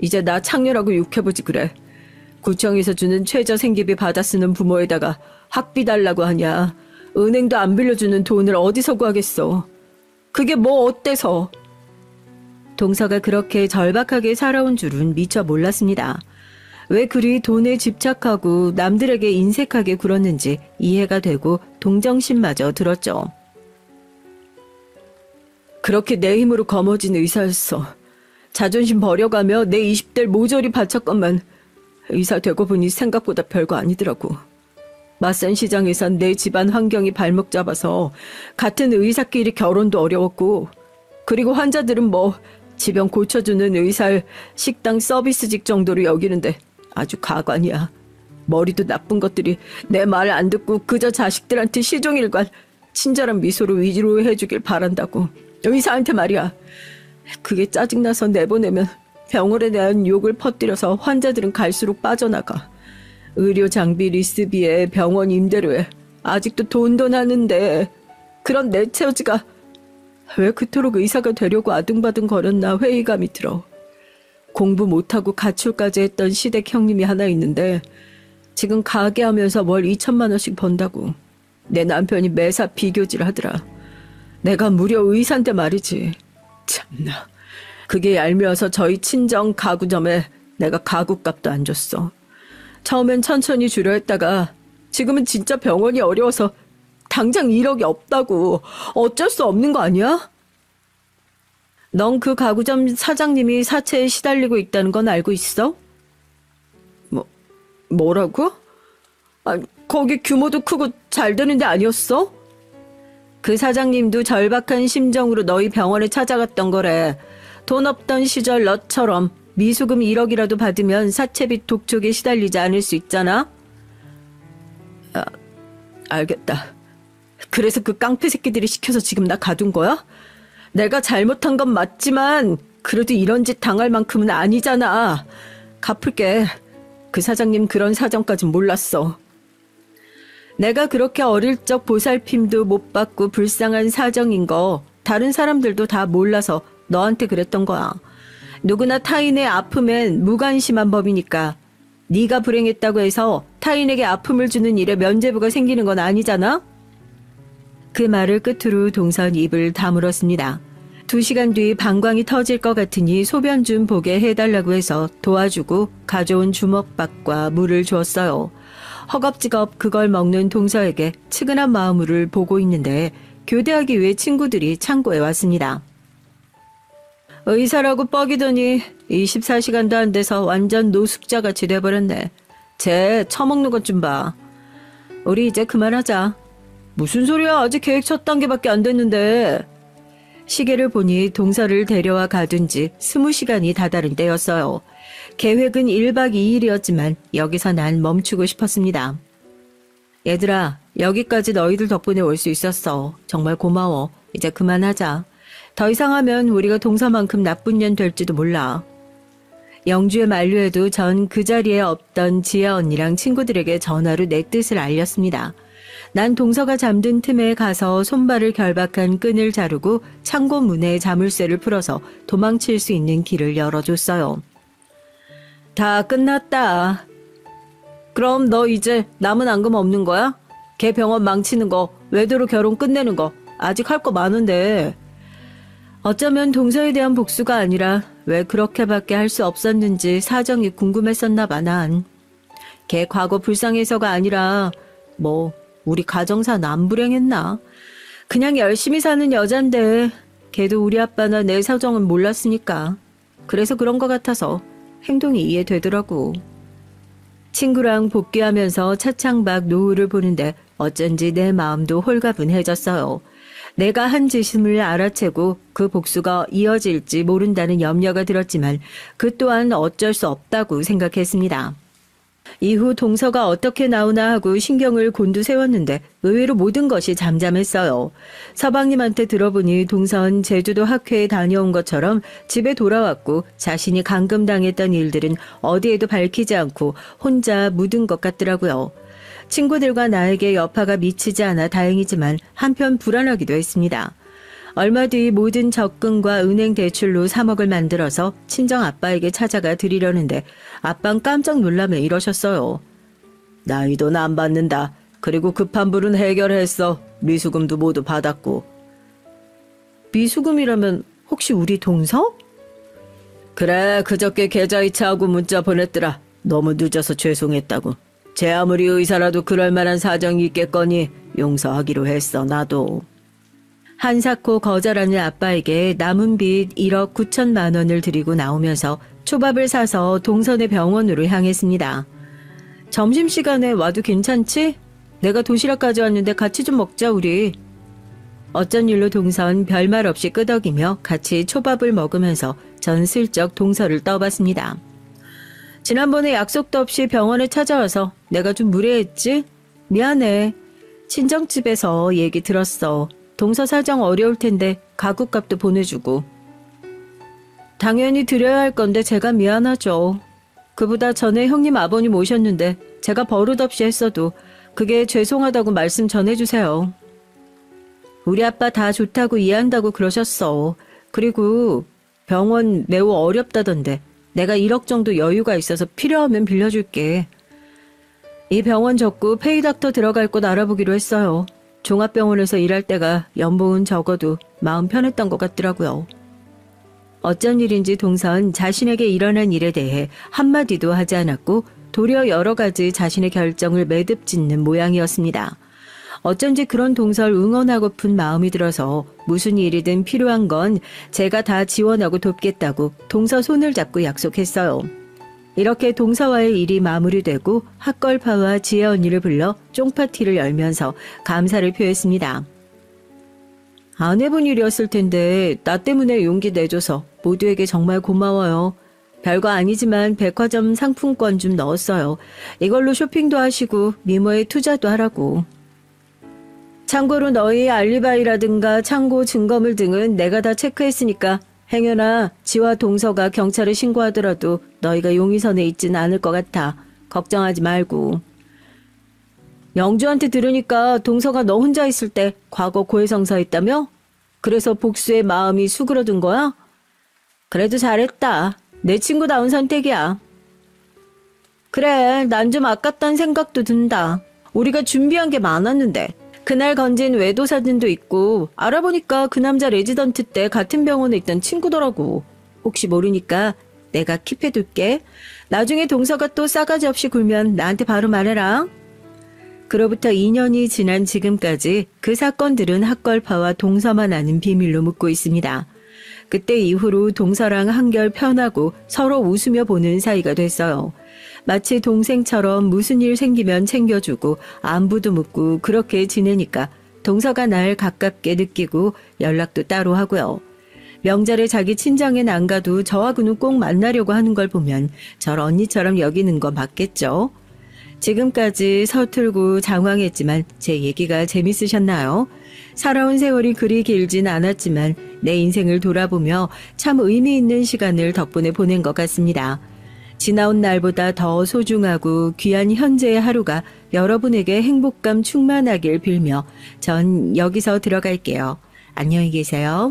이제 나 창렬하고 욕해보지 그래. 구청에서 주는 최저 생계비 받아 쓰는 부모에다가 학비 달라고 하냐. 은행도 안 빌려주는 돈을 어디서 구하겠어. 그게 뭐 어때서. 동서가 그렇게 절박하게 살아온 줄은 미처 몰랐습니다. 왜 그리 돈에 집착하고 남들에게 인색하게 굴었는지 이해가 되고 동정심마저 들었죠. 그렇게 내 힘으로 거머쥔 의사였어. 자존심 버려가며 내 20대를 모조리 바쳤건만 의사 되고 보니 생각보다 별거 아니더라고. 맞선 시장에선 내 집안 환경이 발목 잡아서 같은 의사끼리 결혼도 어려웠고, 그리고 환자들은 뭐 지병 고쳐주는 의사를 식당 서비스직 정도로 여기는데 아주 가관이야. 머리도 나쁜 것들이 내 말 안 듣고 그저 자식들한테 시종일관 친절한 미소로 위로해주길 바란다고. 의사한테 말이야. 그게 짜증나서 내보내면 병원에 대한 욕을 퍼뜨려서 환자들은 갈수록 빠져나가. 의료 장비 리스비에 병원 임대료에 아직도 돈도 나는데 그런 내 처지가 왜 그토록 의사가 되려고 아등바등 거렸나 회의감이 들어. 공부 못하고 가출까지 했던 시댁 형님이 하나 있는데 지금 가게 하면서 월 2천만 원씩 번다고. 내 남편이 매사 비교질 하더라. 내가 무려 의사인데 말이지. 참나. 그게 얄미워서 저희 친정 가구점에 내가 가구값도 안 줬어. 처음엔 천천히 주려 했다가 지금은 진짜 병원이 어려워서 당장 1억이 없다고. 어쩔 수 없는 거 아니야? 넌 그 가구점 사장님이 사채에 시달리고 있다는 건 알고 있어? 뭐라고? 아, 거기 규모도 크고 잘 되는 데 아니었어? 그 사장님도 절박한 심정으로 너희 병원에 찾아갔던 거래. 돈 없던 시절 너처럼 미수금 1억이라도 받으면 사채빚 독촉에 시달리지 않을 수 있잖아? 아, 알겠다. 그래서 그 깡패 새끼들이 시켜서 지금 나 가둔 거야? 내가 잘못한 건 맞지만 그래도 이런 짓 당할 만큼은 아니잖아. 갚을게. 그 사장님 그런 사정까진 몰랐어. 내가 그렇게 어릴 적 보살핌도 못 받고 불쌍한 사정인 거 다른 사람들도 다 몰라서 너한테 그랬던 거야. 누구나 타인의 아픔엔 무관심한 법이니까. 네가 불행했다고 해서 타인에게 아픔을 주는 일에 면죄부가 생기는 건 아니잖아? 그 말을 끝으로 동선 입을 다물었습니다. 2시간 뒤 방광이 터질 것 같으니 소변 좀 보게 해달라고 해서 도와주고 가져온 주먹밥과 물을 주었어요. 허겁지겁 그걸 먹는 동서에게 측은한 마음을 보고 있는데 교대하기 위해 친구들이 창고에 왔습니다. 의사라고 뻐기더니 24시간도 안 돼서 완전 노숙자같이 돼버렸네. 쟤 처먹는 것 좀 봐. 우리 이제 그만하자. 무슨 소리야. 아직 계획 첫 단계밖에 안 됐는데. 시계를 보니 동서를 데려와 가둔 지 20시간이 다다른 때였어요. 계획은 1박 2일이었지만 여기서 난 멈추고 싶었습니다. 얘들아, 여기까지 너희들 덕분에 올 수 있었어. 정말 고마워. 이제 그만하자. 더 이상 하면 우리가 동서만큼 나쁜 년 될지도 몰라. 영주의 만류에도 전 그 자리에 없던 지아 언니랑 친구들에게 전화로 내 뜻을 알렸습니다. 난 동서가 잠든 틈에 가서 손발을 결박한 끈을 자르고 창고 문에 자물쇠를 풀어서 도망칠 수 있는 길을 열어줬어요. 다 끝났다. 그럼 너 이제 남은 앙금 없는 거야? 걔 병원 망치는 거, 외도로 결혼 끝내는 거 아직 할 거 많은데. 어쩌면 동서에 대한 복수가 아니라 왜 그렇게밖에 할 수 없었는지 사정이 궁금했었나 봐 난. 걔 과거 불쌍해서가 아니라 우리 가정사 남불행했나? 그냥 열심히 사는 여잔데 걔도 우리 아빠나 내 사정은 몰랐으니까. 그래서 그런 것 같아서 행동이 이해되더라고. 친구랑 복귀하면서 차창 밖 노을을 보는데 어쩐지 내 마음도 홀가분해졌어요. 내가 한 짓임을 알아채고 그 복수가 이어질지 모른다는 염려가 들었지만 그 또한 어쩔 수 없다고 생각했습니다. 이후 동서가 어떻게 나오나 하고 신경을 곤두세웠는데 의외로 모든 것이 잠잠했어요. 서방님한테 들어보니 동서는 제주도 학회에 다녀온 것처럼 집에 돌아왔고 자신이 감금당했던 일들은 어디에도 밝히지 않고 혼자 묻은 것 같더라고요. 친구들과 나에게 여파가 미치지 않아 다행이지만 한편 불안하기도 했습니다. 얼마 뒤 모든 적금과 은행 대출로 3억을 만들어서 친정 아빠에게 찾아가 드리려는데 아빠는 깜짝 놀라며 이러셨어요. 나 이 돈 안 받는다. 그리고 급한 불은 해결했어. 미수금도 모두 받았고. 미수금이라면 혹시 우리 동서? 그래, 그저께 계좌이체하고 문자 보냈더라. 너무 늦어서 죄송했다고. 제 아무리 의사라도 그럴 만한 사정이 있겠거니 용서하기로 했어, 나도. 한사코 거절하는 아빠에게 남은 빚 1억 9천만 원을 드리고 나오면서 초밥을 사서 동선의 병원으로 향했습니다. 점심시간에 와도 괜찮지? 내가 도시락 가져왔는데 같이 좀 먹자 우리. 어쩐 일로 동선 별말 없이 끄덕이며 같이 초밥을 먹으면서 전 슬쩍 동서를 떠봤습니다. 지난번에 약속도 없이 병원에 찾아와서 내가 좀 무례했지? 미안해. 친정집에서 얘기 들었어. 동서 사정 어려울 텐데 가구값도 보내주고. 당연히 드려야 할 건데 제가 미안하죠. 그보다 전에 형님 아버님 오셨는데 제가 버릇없이 했어도 그게 죄송하다고 말씀 전해주세요. 우리 아빠 다 좋다고 이해한다고 그러셨어. 그리고 병원 매우 어렵다던데 내가 1억 정도 여유가 있어서 필요하면 빌려줄게. 이 병원 접고 페이닥터 들어갈 곳 알아보기로 했어요. 종합병원에서 일할 때가 연봉은 적어도 마음 편했던 것 같더라고요. 어쩐 일인지 동선 자신에게 일어난 일에 대해 한마디도 하지 않았고 도리어 여러 가지 자신의 결정을 매듭 짓는 모양이었습니다. 어쩐지 그런 동서를 응원하고픈 마음이 들어서 무슨 일이든 필요한 건 제가 다 지원하고 돕겠다고 동서 손을 잡고 약속했어요. 이렇게 동서와의 일이 마무리되고 학걸파와 지혜 언니를 불러 쫑파티를 열면서 감사를 표했습니다. 안 해본 일이었을 텐데 나 때문에 용기 내줘서 모두에게 정말 고마워요. 별거 아니지만 백화점 상품권 좀 넣었어요. 이걸로 쇼핑도 하시고 미모에 투자도 하라고. 참고로 너희 알리바이라든가 창고 증거물 등은 내가 다 체크했으니까 행여나 지와 동서가 경찰에 신고하더라도 너희가 용의선에 있진 않을 것 같아. 걱정하지 말고. 영주한테 들으니까 동서가 너 혼자 있을 때 과거 고해성사했다며? 그래서 복수의 마음이 수그러든 거야? 그래도 잘했다. 내 친구다운 선택이야. 그래, 난 좀 아깝단 생각도 든다. 우리가 준비한 게 많았는데. 그날 건진 외도 사진도 있고 알아보니까 그 남자 레지던트 때 같은 병원에 있던 친구더라고. 혹시 모르니까 내가 킵해둘게. 나중에 동서가 또 싸가지 없이 굴면 나한테 바로 말해라. 그로부터 2년이 지난 지금까지 그 사건들은 학걸파와 동서만 아는 비밀로 묻고 있습니다. 그때 이후로 동서랑 한결 편하고 서로 웃으며 보는 사이가 됐어요. 마치 동생처럼 무슨 일 생기면 챙겨주고 안부도 묻고 그렇게 지내니까 동서가 날 가깝게 느끼고 연락도 따로 하고요. 명절에 자기 친정엔 안 가도 저하고는 꼭 만나려고 하는 걸 보면 절 언니처럼 여기는 거 맞겠죠? 지금까지 서툴고 장황했지만 제 얘기가 재밌으셨나요? 살아온 세월이 그리 길진 않았지만 내 인생을 돌아보며 참 의미 있는 시간을 덕분에 보낸 것 같습니다. 지나온 날보다 더 소중하고 귀한 현재의 하루가 여러분에게 행복감 충만하길 빌며 전 여기서 들어갈게요. 안녕히 계세요.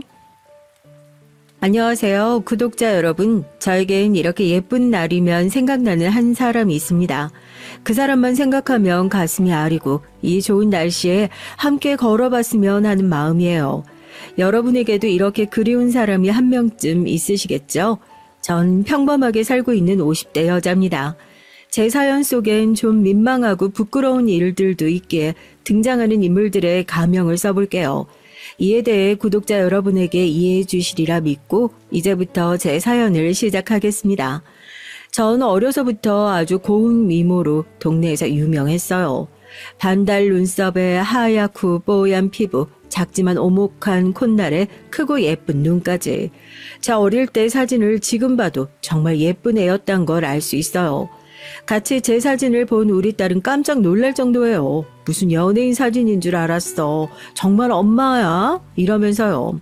안녕하세요. 구독자 여러분. 저에겐 이렇게 예쁜 날이면 생각나는 한 사람이 있습니다. 그 사람만 생각하면 가슴이 아리고 이 좋은 날씨에 함께 걸어봤으면 하는 마음이에요. 여러분에게도 이렇게 그리운 사람이 한 명쯤 있으시겠죠? 전 평범하게 살고 있는 50대 여자입니다. 제 사연 속엔 좀 민망하고 부끄러운 일들도 있기에 등장하는 인물들의 가명을 써볼게요. 이에 대해 구독자 여러분에게 이해해 주시리라 믿고 이제부터 제 사연을 시작하겠습니다. 전 어려서부터 아주 고운 미모로 동네에서 유명했어요. 반달 눈썹에 하얗고 뽀얀 피부, 작지만 오목한 콧날에 크고 예쁜 눈까지. 제 어릴 때 사진을 지금 봐도 정말 예쁜 애였단 걸 알 수 있어요. 같이 제 사진을 본 우리 딸은 깜짝 놀랄 정도예요. 무슨 연예인 사진인 줄 알았어. 정말 엄마야? 이러면서요.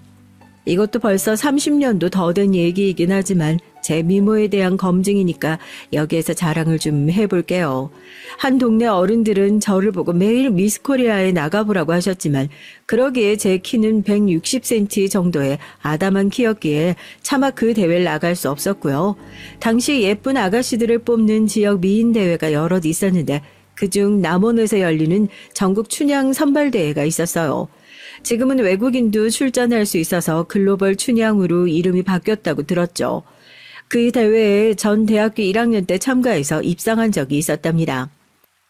이것도 벌써 30년도 더 된 얘기이긴 하지만 제 미모에 대한 검증이니까 여기에서 자랑을 좀 해볼게요. 한 동네 어른들은 저를 보고 매일 미스코리아에 나가보라고 하셨지만 그러기에 제 키는 160cm 정도의 아담한 키였기에 차마 그 대회를 나갈 수 없었고요. 당시 예쁜 아가씨들을 뽑는 지역 미인 대회가 여럿 있었는데 그중 남원에서 열리는 전국 춘향 선발대회가 있었어요. 지금은 외국인도 출전할 수 있어서 글로벌 춘향으로 이름이 바뀌었다고 들었죠. 그 대회에 전 대학교 1학년 때 참가해서 입상한 적이 있었답니다.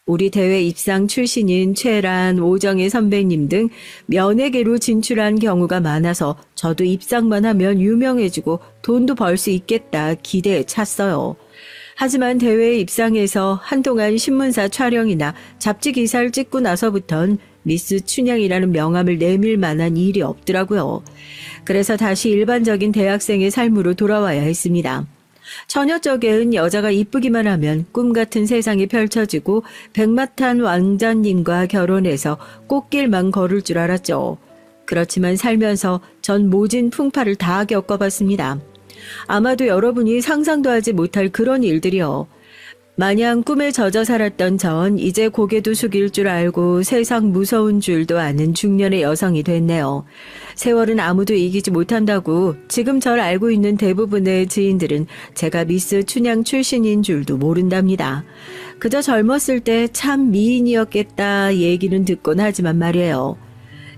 우리 대회 입상 출신인 최란, 오정혜 선배님 등 연예계로 진출한 경우가 많아서 저도 입상만 하면 유명해지고 돈도 벌 수 있겠다 기대에 찼어요. 하지만 대회에 입상해서 한동안 신문사 촬영이나 잡지 기사를 찍고 나서부턴 미스 춘향이라는 명함을 내밀 만한 일이 없더라고요. 그래서 다시 일반적인 대학생의 삶으로 돌아와야 했습니다. 처녀적인 여자가 이쁘기만 하면 꿈 같은 세상이 펼쳐지고 백마탄 왕자님과 결혼해서 꽃길만 걸을 줄 알았죠. 그렇지만 살면서 전 모진 풍파를 다 겪어봤습니다. 아마도 여러분이 상상도 하지 못할 그런 일들이요. 마냥 꿈에 젖어 살았던 전 이제 고개도 숙일 줄 알고 세상 무서운 줄도 아는 중년의 여성이 됐네요. 세월은 아무도 이기지 못한다고 지금 절 알고 있는 대부분의 지인들은 제가 미스 춘향 출신인 줄도 모른답니다. 그저 젊었을 때 참 미인이었겠다 얘기는 듣곤 하지만 말이에요.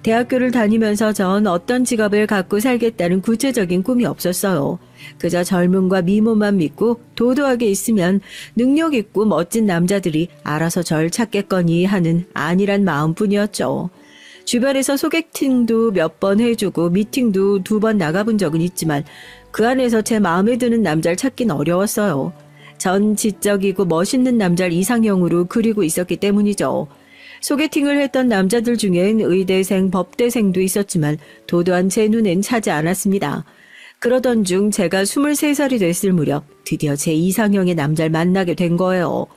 대학교를 다니면서 전 어떤 직업을 갖고 살겠다는 구체적인 꿈이 없었어요. 그저 젊음과 미모만 믿고 도도하게 있으면 능력 있고 멋진 남자들이 알아서 절 찾겠거니 하는 안일한 마음뿐이었죠. 주변에서 소개팅도 몇 번 해주고 미팅도 2번 나가본 적은 있지만 그 안에서 제 마음에 드는 남자를 찾긴 어려웠어요. 전 지적이고 멋있는 남자를 이상형으로 그리고 있었기 때문이죠. 소개팅을 했던 남자들 중엔 의대생, 법대생도 있었지만 도도한 제 눈엔 차지 않았습니다. 그러던 중 제가 23살이 됐을 무렵 드디어 제 이상형의 남자를 만나게 된 거예요.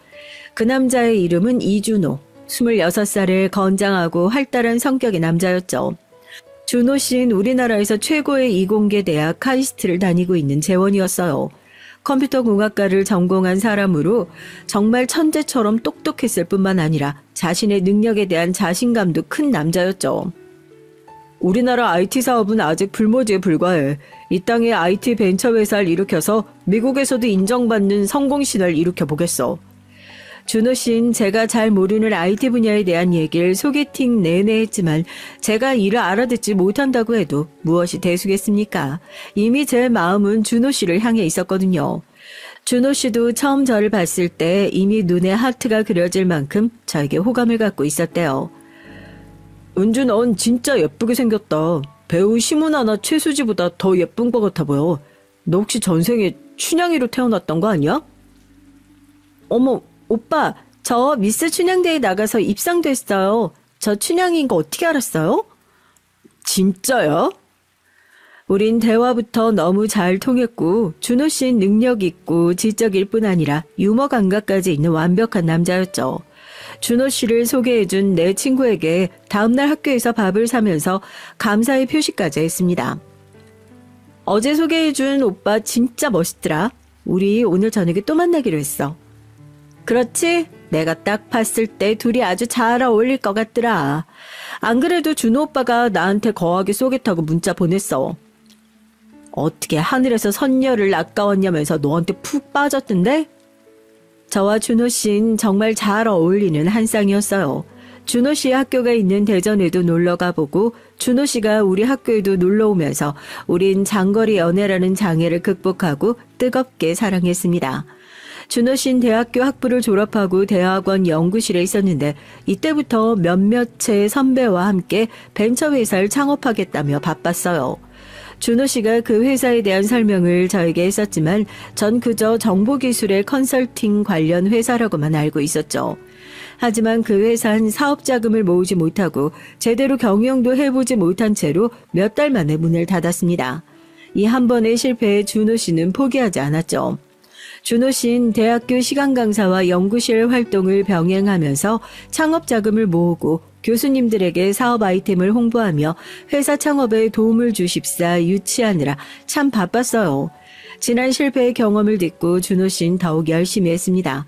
그 남자의 이름은 이준호. 26살의 건장하고 활달한 성격의 남자였죠. 준호 씨는 우리나라에서 최고의 이공계 대학 카이스트를 다니고 있는 재원이었어요. 컴퓨터공학과를 전공한 사람으로 정말 천재처럼 똑똑했을 뿐만 아니라 자신의 능력에 대한 자신감도 큰 남자였죠. 우리나라 IT 사업은 아직 불모지에 불과해. 이 땅에 IT 벤처 회사를 일으켜서 미국에서도 인정받는 성공신화를 일으켜보겠어. 준호 씨는 제가 잘 모르는 IT 분야에 대한 얘기를 소개팅 내내 했지만 제가 이를 알아듣지 못한다고 해도 무엇이 대수겠습니까? 이미 제 마음은 준호 씨를 향해 있었거든요. 준호 씨도 처음 저를 봤을 때 이미 눈에 하트가 그려질 만큼 저에게 호감을 갖고 있었대요. 은주, 넌 진짜 예쁘게 생겼다. 배우 심은하나 최수지보다 더 예쁜 것 같아 보여. 너 혹시 전생에 춘향이로 태어났던 거 아니야? 어머, 오빠, 저 미스 춘향대회 나가서 입상됐어요. 저 춘향인 거 어떻게 알았어요? 진짜요? 우린 대화부터 너무 잘 통했고 준호 씨는 능력 있고 지적일 뿐 아니라 유머 감각까지 있는 완벽한 남자였죠. 준호 씨를 소개해준 내 친구에게 다음날 학교에서 밥을 사면서 감사의 표시까지 했습니다. 어제 소개해준 오빠 진짜 멋있더라. 우리 오늘 저녁에 또 만나기로 했어. 그렇지? 내가 딱 봤을 때 둘이 아주 잘 어울릴 것 같더라. 안 그래도 준호 오빠가 나한테 거하게 쏘겠다고 문자 보냈어. 어떻게 하늘에서 선녀를 아까웠냐면서 너한테 푹 빠졌던데? 저와 준호 씨는 정말 잘 어울리는 한 쌍이었어요. 준호 씨의 학교가 있는 대전에도 놀러 가보고 준호 씨가 우리 학교에도 놀러 오면서 우린 장거리 연애라는 장애를 극복하고 뜨겁게 사랑했습니다. 준호 씨는 대학교 학부를 졸업하고 대학원 연구실에 있었는데 이때부터 몇몇의 선배와 함께 벤처회사를 창업하겠다며 바빴어요. 준호 씨가 그 회사에 대한 설명을 저에게 했었지만 전 그저 정보기술의 컨설팅 관련 회사라고만 알고 있었죠. 하지만 그 회사는 사업 자금을 모으지 못하고 제대로 경영도 해보지 못한 채로 몇 달 만에 문을 닫았습니다. 이 한 번의 실패에 준호 씨는 포기하지 않았죠. 준호 씨는 대학교 시간 강사와 연구실 활동을 병행하면서 창업 자금을 모으고 교수님들에게 사업 아이템을 홍보하며 회사 창업에 도움을 주십사 유치하느라 참 바빴어요. 지난 실패의 경험을 딛고 준호 씨는 더욱 열심히 했습니다.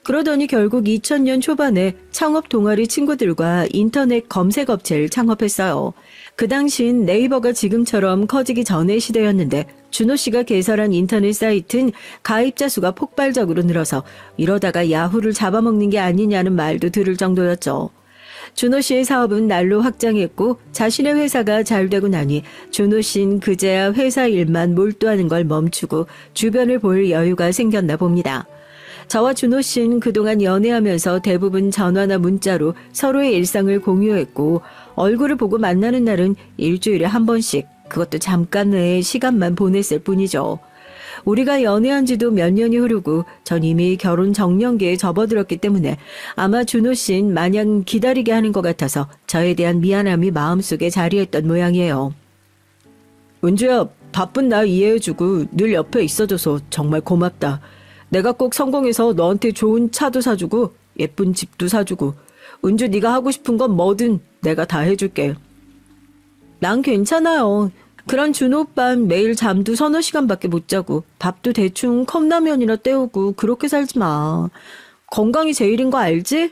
그러더니 결국 2000년 초반에 창업 동아리 친구들과 인터넷 검색 업체를 창업했어요. 그 당시엔 네이버가 지금처럼 커지기 전의 시대였는데 준호 씨가 개설한 인터넷 사이트는 가입자 수가 폭발적으로 늘어서 이러다가 야후를 잡아먹는 게 아니냐는 말도 들을 정도였죠. 준호 씨의 사업은 날로 확장했고 자신의 회사가 잘 되고 나니 준호 씨는 그제야 회사 일만 몰두하는 걸 멈추고 주변을 볼 여유가 생겼나 봅니다. 저와 준호 씨는 그동안 연애하면서 대부분 전화나 문자로 서로의 일상을 공유했고 얼굴을 보고 만나는 날은 일주일에 한 번씩 그것도 잠깐의 시간만 보냈을 뿐이죠. 우리가 연애한 지도 몇 년이 흐르고 전 이미 결혼 정년기에 접어들었기 때문에 아마 준호 씨는 마냥 기다리게 하는 것 같아서 저에 대한 미안함이 마음속에 자리했던 모양이에요. 은주야, 바쁜 나 이해해주고 늘 옆에 있어줘서 정말 고맙다. 내가 꼭 성공해서 너한테 좋은 차도 사주고 예쁜 집도 사주고 은주 네가 하고 싶은 건 뭐든 내가 다 해줄게. 난 괜찮아요. 그런 준호 오빠는 매일 잠도 서너 시간밖에 못 자고 밥도 대충 컵라면이나 때우고 그렇게 살지 마. 건강이 제일인 거 알지?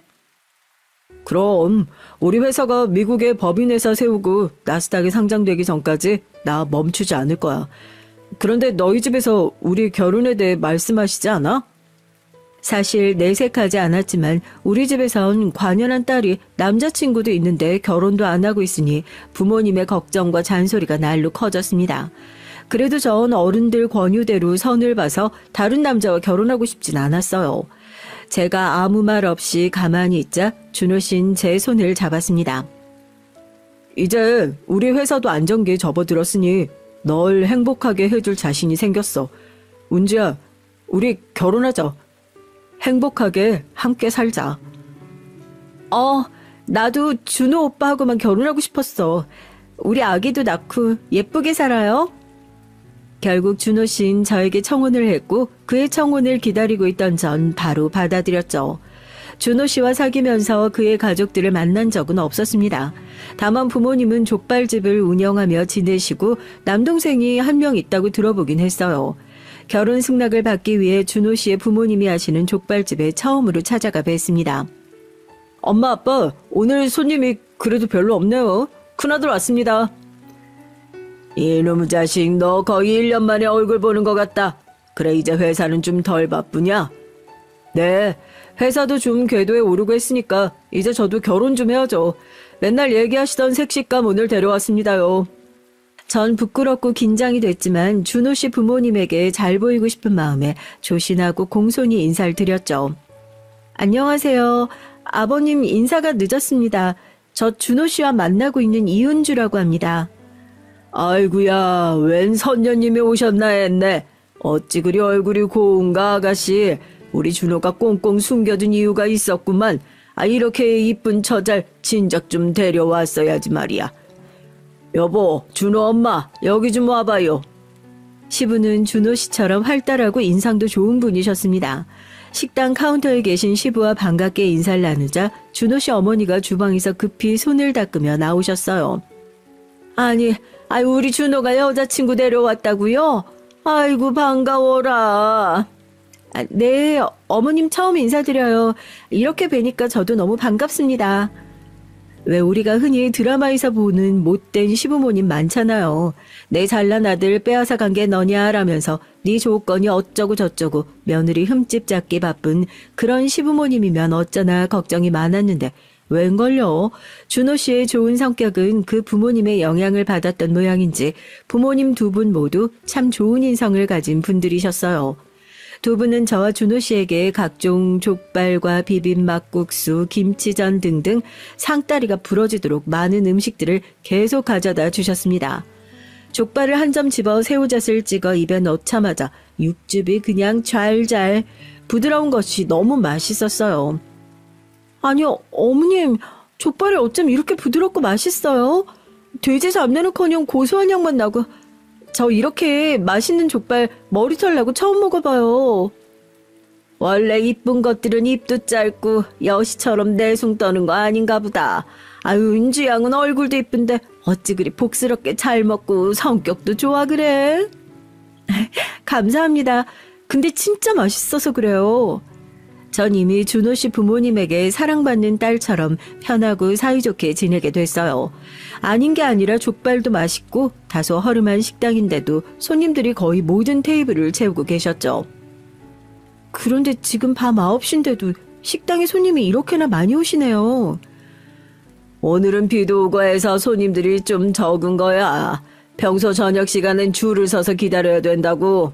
그럼 우리 회사가 미국에 법인회사 세우고 나스닥에 상장되기 전까지 나 멈추지 않을 거야. 그런데 너희 집에서 우리 결혼에 대해 말씀하시지 않아? 사실 내색하지 않았지만 우리 집에선 관연한 딸이 남자친구도 있는데 결혼도 안 하고 있으니 부모님의 걱정과 잔소리가 날로 커졌습니다. 그래도 전 어른들 권유대로 선을 봐서 다른 남자와 결혼하고 싶진 않았어요. 제가 아무 말 없이 가만히 있자 준호 씨는 제 손을 잡았습니다. 이제 우리 회사도 안정기에 접어들었으니 널 행복하게 해줄 자신이 생겼어. 은지야, 우리 결혼하자. 행복하게 함께 살자. 나도 준호 오빠하고만 결혼하고 싶었어. 우리 아기도 낳고 예쁘게 살아요. 결국 준호 씨는 저에게 청혼을 했고 그의 청혼을 기다리고 있던 전 바로 받아들였죠. 준호 씨와 사귀면서 그의 가족들을 만난 적은 없었습니다. 다만 부모님은 족발집을 운영하며 지내시고 남동생이 한 명 있다고 들어보긴 했어요. 결혼 승낙을 받기 위해 준호 씨의 부모님이 하시는 족발집에 처음으로 찾아가 뵀습니다. 엄마, 아빠, 오늘 손님이 그래도 별로 없네요. 큰아들 왔습니다. 이놈의 자식, 너 거의 1년 만에 얼굴 보는 것 같다. 그래, 이제 회사는 좀 덜 바쁘냐? 네, 회사도 좀 궤도에 오르고 했으니까 이제 저도 결혼 좀 해야죠. 맨날 얘기하시던 색시감 오늘 데려왔습니다요. 전 부끄럽고 긴장이 됐지만 준호 씨 부모님에게 잘 보이고 싶은 마음에 조신하고 공손히 인사를 드렸죠. 안녕하세요. 아버님 인사가 늦었습니다. 저 준호 씨와 만나고 있는 이은주라고 합니다. 아이구야, 웬 선녀님이 오셨나 했네. 어찌 그리 얼굴이 고운가 아가씨. 우리 준호가 꽁꽁 숨겨둔 이유가 있었구만. 이렇게 이쁜 처잘 진작 좀 데려왔어야지 말이야. 여보, 준호 엄마, 여기 좀 와봐요. 시부는 준호 씨처럼 활달하고 인상도 좋은 분이셨습니다. 식당 카운터에 계신 시부와 반갑게 인사를 나누자 준호 씨 어머니가 주방에서 급히 손을 닦으며 나오셨어요. 아니, 우리 준호가 여자친구 데려왔다고요? 아이고 반가워라. 네, 어머님 처음 인사드려요. 이렇게 뵈니까 저도 너무 반갑습니다. 왜 우리가 흔히 드라마에서 보는 못된 시부모님 많잖아요. 내 잘난 아들 빼앗아 간 게 너냐 라면서 네 조건이 어쩌고 저쩌고 며느리 흠집 잡기 바쁜 그런 시부모님이면 어쩌나 걱정이 많았는데 웬걸요? 준호 씨의 좋은 성격은 그 부모님의 영향을 받았던 모양인지 부모님 두 분 모두 참 좋은 인성을 가진 분들이셨어요. 두 분은 저와 준호 씨에게 각종 족발과 비빔막국수, 김치전 등등 상다리가 부러지도록 많은 음식들을 계속 가져다 주셨습니다. 족발을 한 점 집어 새우젓을 찍어 입에 넣자마자 육즙이 그냥 잘잘 부드러운 것이 너무 맛있었어요. 아니요, 어머님, 족발이 어쩜 이렇게 부드럽고 맛있어요? 돼지 잡내는커녕 고소한 향만 나고 저 이렇게 맛있는 족발 머리털 나고 처음 먹어봐요. 원래 이쁜 것들은 입도 짧고 여시처럼 내숭 떠는 거 아닌가 보다. 아유, 은주 양은 얼굴도 이쁜데 어찌 그리 복스럽게 잘 먹고 성격도 좋아 그래? 감사합니다. 근데 진짜 맛있어서 그래요. 전 이미 준호 씨 부모님에게 사랑받는 딸처럼 편하고 사이좋게 지내게 됐어요. 아닌 게 아니라 족발도 맛있고 다소 허름한 식당인데도 손님들이 거의 모든 테이블을 채우고 계셨죠. 그런데 지금 밤 9시인데도 식당에 손님이 이렇게나 많이 오시네요. 오늘은 비도 오고 해서 손님들이 좀 적은 거야. 평소 저녁 시간엔 줄을 서서 기다려야 된다고.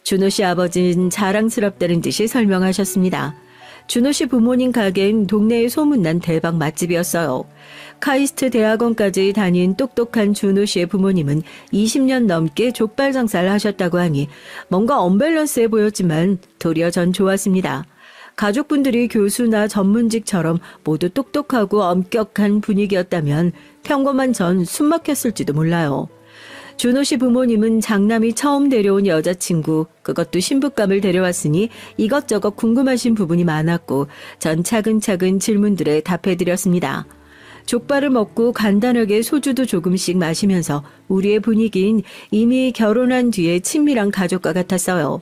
준호 씨 아버지는 자랑스럽다는 듯이 설명하셨습니다. 준호 씨 부모님 가게는 동네에 소문난 대박 맛집이었어요. 카이스트 대학원까지 다닌 똑똑한 준호 씨의 부모님은 20년 넘게 족발 장사를 하셨다고 하니 뭔가 언밸런스해 보였지만 도리어 전 좋았습니다. 가족분들이 교수나 전문직처럼 모두 똑똑하고 엄격한 분위기였다면 평범한 전 숨막혔을지도 몰라요. 준호 씨 부모님은 장남이 처음 데려온 여자친구, 그것도 신부감을 데려왔으니 이것저것 궁금하신 부분이 많았고 전 차근차근 질문들에 답해드렸습니다. 족발을 먹고 간단하게 소주도 조금씩 마시면서 우리의 분위기는 이미 결혼한 뒤에 친밀한 가족과 같았어요.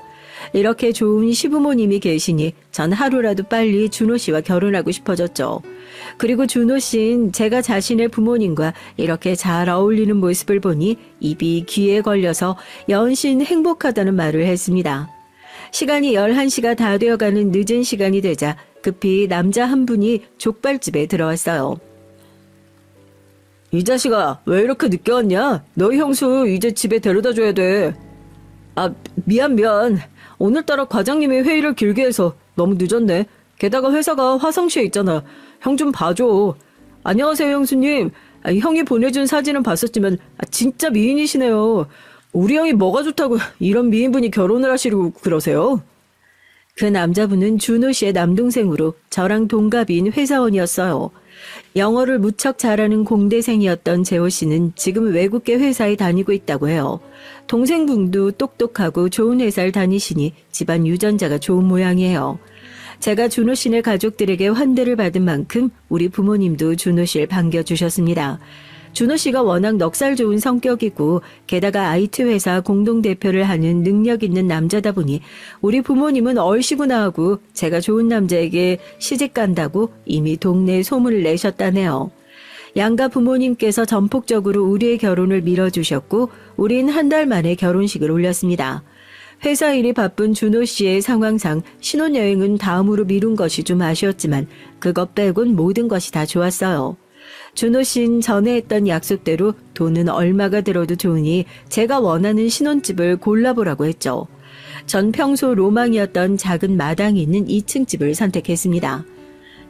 이렇게 좋은 시부모님이 계시니 전 하루라도 빨리 준호 씨와 결혼하고 싶어졌죠. 그리고 준호 씨는 제가 자신의 부모님과 이렇게 잘 어울리는 모습을 보니 입이 귀에 걸려서 연신 행복하다는 말을 했습니다. 시간이 11시가 다 되어가는 늦은 시간이 되자 급히 남자 한 분이 족발집에 들어왔어요. 이 자식아, 왜 이렇게 늦게 왔냐? 너희 형수 이제 집에 데려다 줘야 돼. 아, 미안. 오늘따라 과장님이 회의를 길게 해서 너무 늦었네. 게다가 회사가 화성시에 있잖아. 형 좀 봐줘. 안녕하세요, 형수님. 형이 보내준 사진은 봤었지만 진짜 미인이시네요. 우리 형이 뭐가 좋다고 이런 미인분이 결혼을 하시려고 그러세요? 그 남자분은 준호 씨의 남동생으로 저랑 동갑인 회사원이었어요. 영어를 무척 잘하는 공대생이었던 재호 씨는 지금 외국계 회사에 다니고 있다고 해요. 동생분도 똑똑하고 좋은 회사를 다니시니 집안 유전자가 좋은 모양이에요. 제가 준호 씨네 가족들에게 환대를 받은 만큼 우리 부모님도 준호 씨를 반겨주셨습니다. 준호 씨가 워낙 넉살 좋은 성격이고 게다가 IT 회사 공동대표를 하는 능력 있는 남자다 보니 우리 부모님은 얼씨구나 하고 제가 좋은 남자에게 시집 간다고 이미 동네에 소문을 내셨다네요. 양가 부모님께서 전폭적으로 우리의 결혼을 밀어주셨고 우린 한 달 만에 결혼식을 올렸습니다. 회사 일이 바쁜 준호 씨의 상황상 신혼여행은 다음으로 미룬 것이 좀 아쉬웠지만 그것 빼곤 모든 것이 다 좋았어요. 준호 씨는 전에 했던 약속대로 돈은 얼마가 들어도 좋으니 제가 원하는 신혼집을 골라보라고 했죠. 전 평소 로망이었던 작은 마당이 있는 2층 집을 선택했습니다.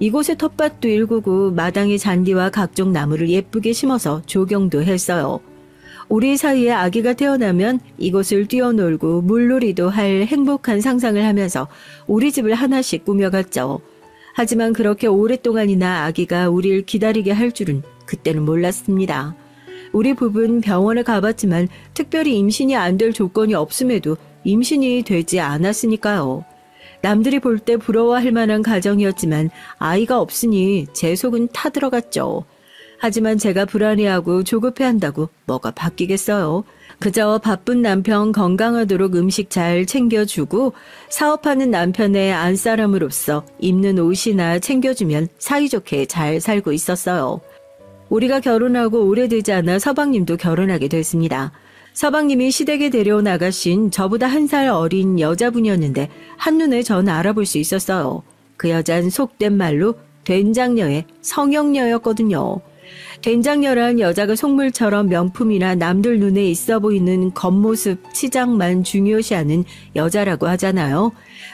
이곳에 텃밭도 일구고 마당에 잔디와 각종 나무를 예쁘게 심어서 조경도 했어요. 우리 사이에 아기가 태어나면 이곳을 뛰어놀고 물놀이도 할 행복한 상상을 하면서 우리 집을 하나씩 꾸며갔죠. 하지만 그렇게 오랫동안이나 아기가 우리를 기다리게 할 줄은 그때는 몰랐습니다. 우리 부부는 병원에 가봤지만 특별히 임신이 안 될 조건이 없음에도 임신이 되지 않았으니까요. 남들이 볼 때 부러워할 만한 가정이었지만 아이가 없으니 제 속은 타들어갔죠. 하지만 제가 불안해하고 조급해한다고 뭐가 바뀌겠어요. 그저 바쁜 남편 건강하도록 음식 잘 챙겨주고 사업하는 남편의 안사람으로서 입는 옷이나 챙겨주면 사이좋게 잘 살고 있었어요. 우리가 결혼하고 오래되지 않아 서방님도 결혼하게 됐습니다. 서방님이 시댁에 데려온 아가씨는 저보다 1살 어린 여자분이었는데 한눈에 전 알아볼 수 있었어요. 그 여잔 속된 말로 된장녀의 성형녀였거든요. 된장녀란 여자가 속물처럼 명품이나 남들 눈에 있어 보이는 겉모습, 치장만 중요시하는 여자라고 하잖아요.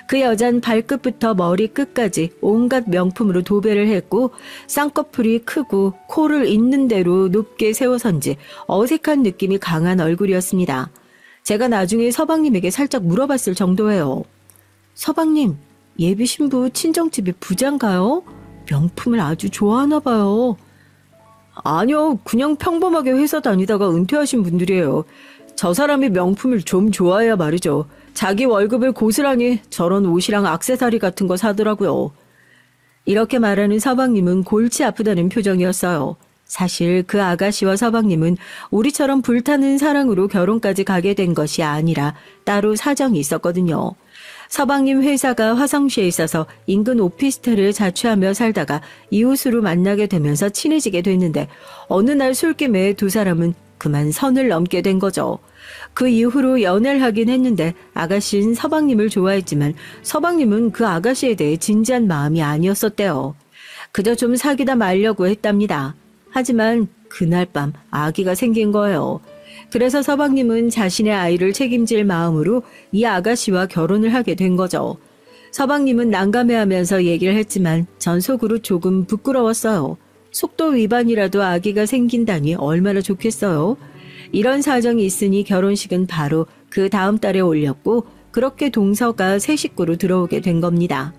그 여잔 발끝부터 머리끝까지 온갖 명품으로 도배를 했고 쌍꺼풀이 크고 코를 있는 대로 높게 세워선지 어색한 느낌이 강한 얼굴이었습니다. 제가 나중에 서방님에게 살짝 물어봤을 정도예요. 서방님, 예비 신부 친정집이 부자인가요? 명품을 아주 좋아하나 봐요. 아니요, 그냥 평범하게 회사 다니다가 은퇴하신 분들이에요. 저 사람이 명품을 좀 좋아해야 말이죠. 자기 월급을 고스란히 저런 옷이랑 액세서리 같은 거 사더라고요. 이렇게 말하는 서방님은 골치 아프다는 표정이었어요. 사실 그 아가씨와 서방님은 우리처럼 불타는 사랑으로 결혼까지 가게 된 것이 아니라 따로 사정이 있었거든요. 서방님 회사가 화성시에 있어서 인근 오피스텔을 자취하며 살다가 이웃으로 만나게 되면서 친해지게 됐는데 어느 날 술김에 두 사람은 그만 선을 넘게 된 거죠. 그 이후로 연애를 하긴 했는데 아가씨는 서방님을 좋아했지만 서방님은 그 아가씨에 대해 진지한 마음이 아니었었대요. 그저 좀 사귀다 말려고 했답니다. 하지만 그날 밤 아기가 생긴 거예요. 그래서 서방님은 자신의 아이를 책임질 마음으로 이 아가씨와 결혼을 하게 된 거죠. 서방님은 난감해하면서 얘기를 했지만 전 속으로 조금 부끄러웠어요. 속도 위반이라도 아기가 생긴다니 얼마나 좋겠어요. 이런 사정이 있으니 결혼식은 바로 그 다음 달에 올렸고 그렇게 동서가 새 식구로 들어오게 된 겁니다.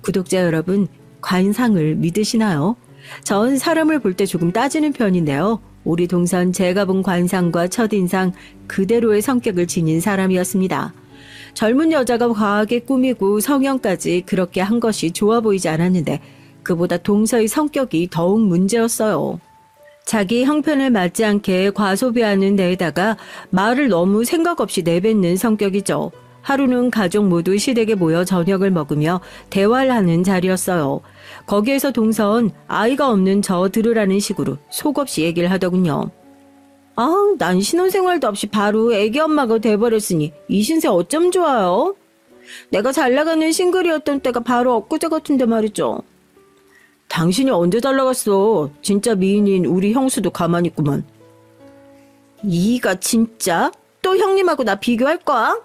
구독자 여러분, 관상을 믿으시나요? 전 사람을 볼 때 조금 따지는 편인데요. 우리 동선 제가 본 관상과 첫인상 그대로의 성격을 지닌 사람이었습니다. 젊은 여자가 과하게 꾸미고 성형까지 그렇게 한 것이 좋아 보이지 않았는데 그보다 동서의 성격이 더욱 문제였어요. 자기 형편에 맞지 않게 과소비하는 데에다가 말을 너무 생각 없이 내뱉는 성격이죠. 하루는 가족 모두 시댁에 모여 저녁을 먹으며 대화를 하는 자리였어요. 거기에서 동서는 아이가 없는 저 들으라는 식으로 속없이 얘기를 하더군요. 난 신혼생활도 없이 바로 애기 엄마가 돼버렸으니 이 신세 어쩜 좋아요? 내가 잘 나가는 싱글이었던 때가 바로 엊그제 같은데 말이죠. 당신이 언제 잘 나갔어? 진짜 미인인 우리 형수도 가만히 있구만. 이가 진짜? 또 형님하고 나 비교할 거야?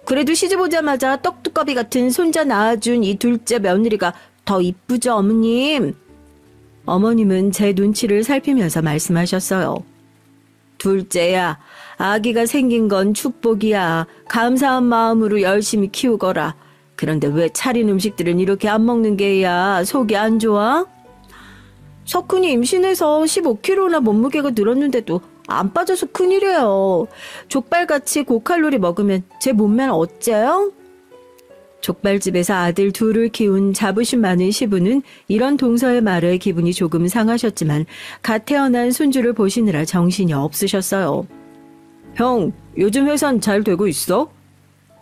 그래도 시집 오자마자 떡두꺼비 같은 손자 낳아준 이 둘째 며느리가 더 이쁘죠, 어머님? 어머님은 제 눈치를 살피면서 말씀하셨어요. 둘째야, 아기가 생긴 건 축복이야. 감사한 마음으로 열심히 키우거라. 그런데 왜 차린 음식들은 이렇게 안 먹는 게야? 속이 안 좋아? 석훈이 임신해서 15kg나 몸무게가 늘었는데도 안 빠져서 큰일이에요. 족발같이 고칼로리 먹으면 제 몸매는 어째요? 족발집에서 아들 둘을 키운 자부심 많은 시부는 이런 동서의 말에 기분이 조금 상하셨지만 갓 태어난 손주를 보시느라 정신이 없으셨어요. 형, 요즘 회사는 잘 되고 있어?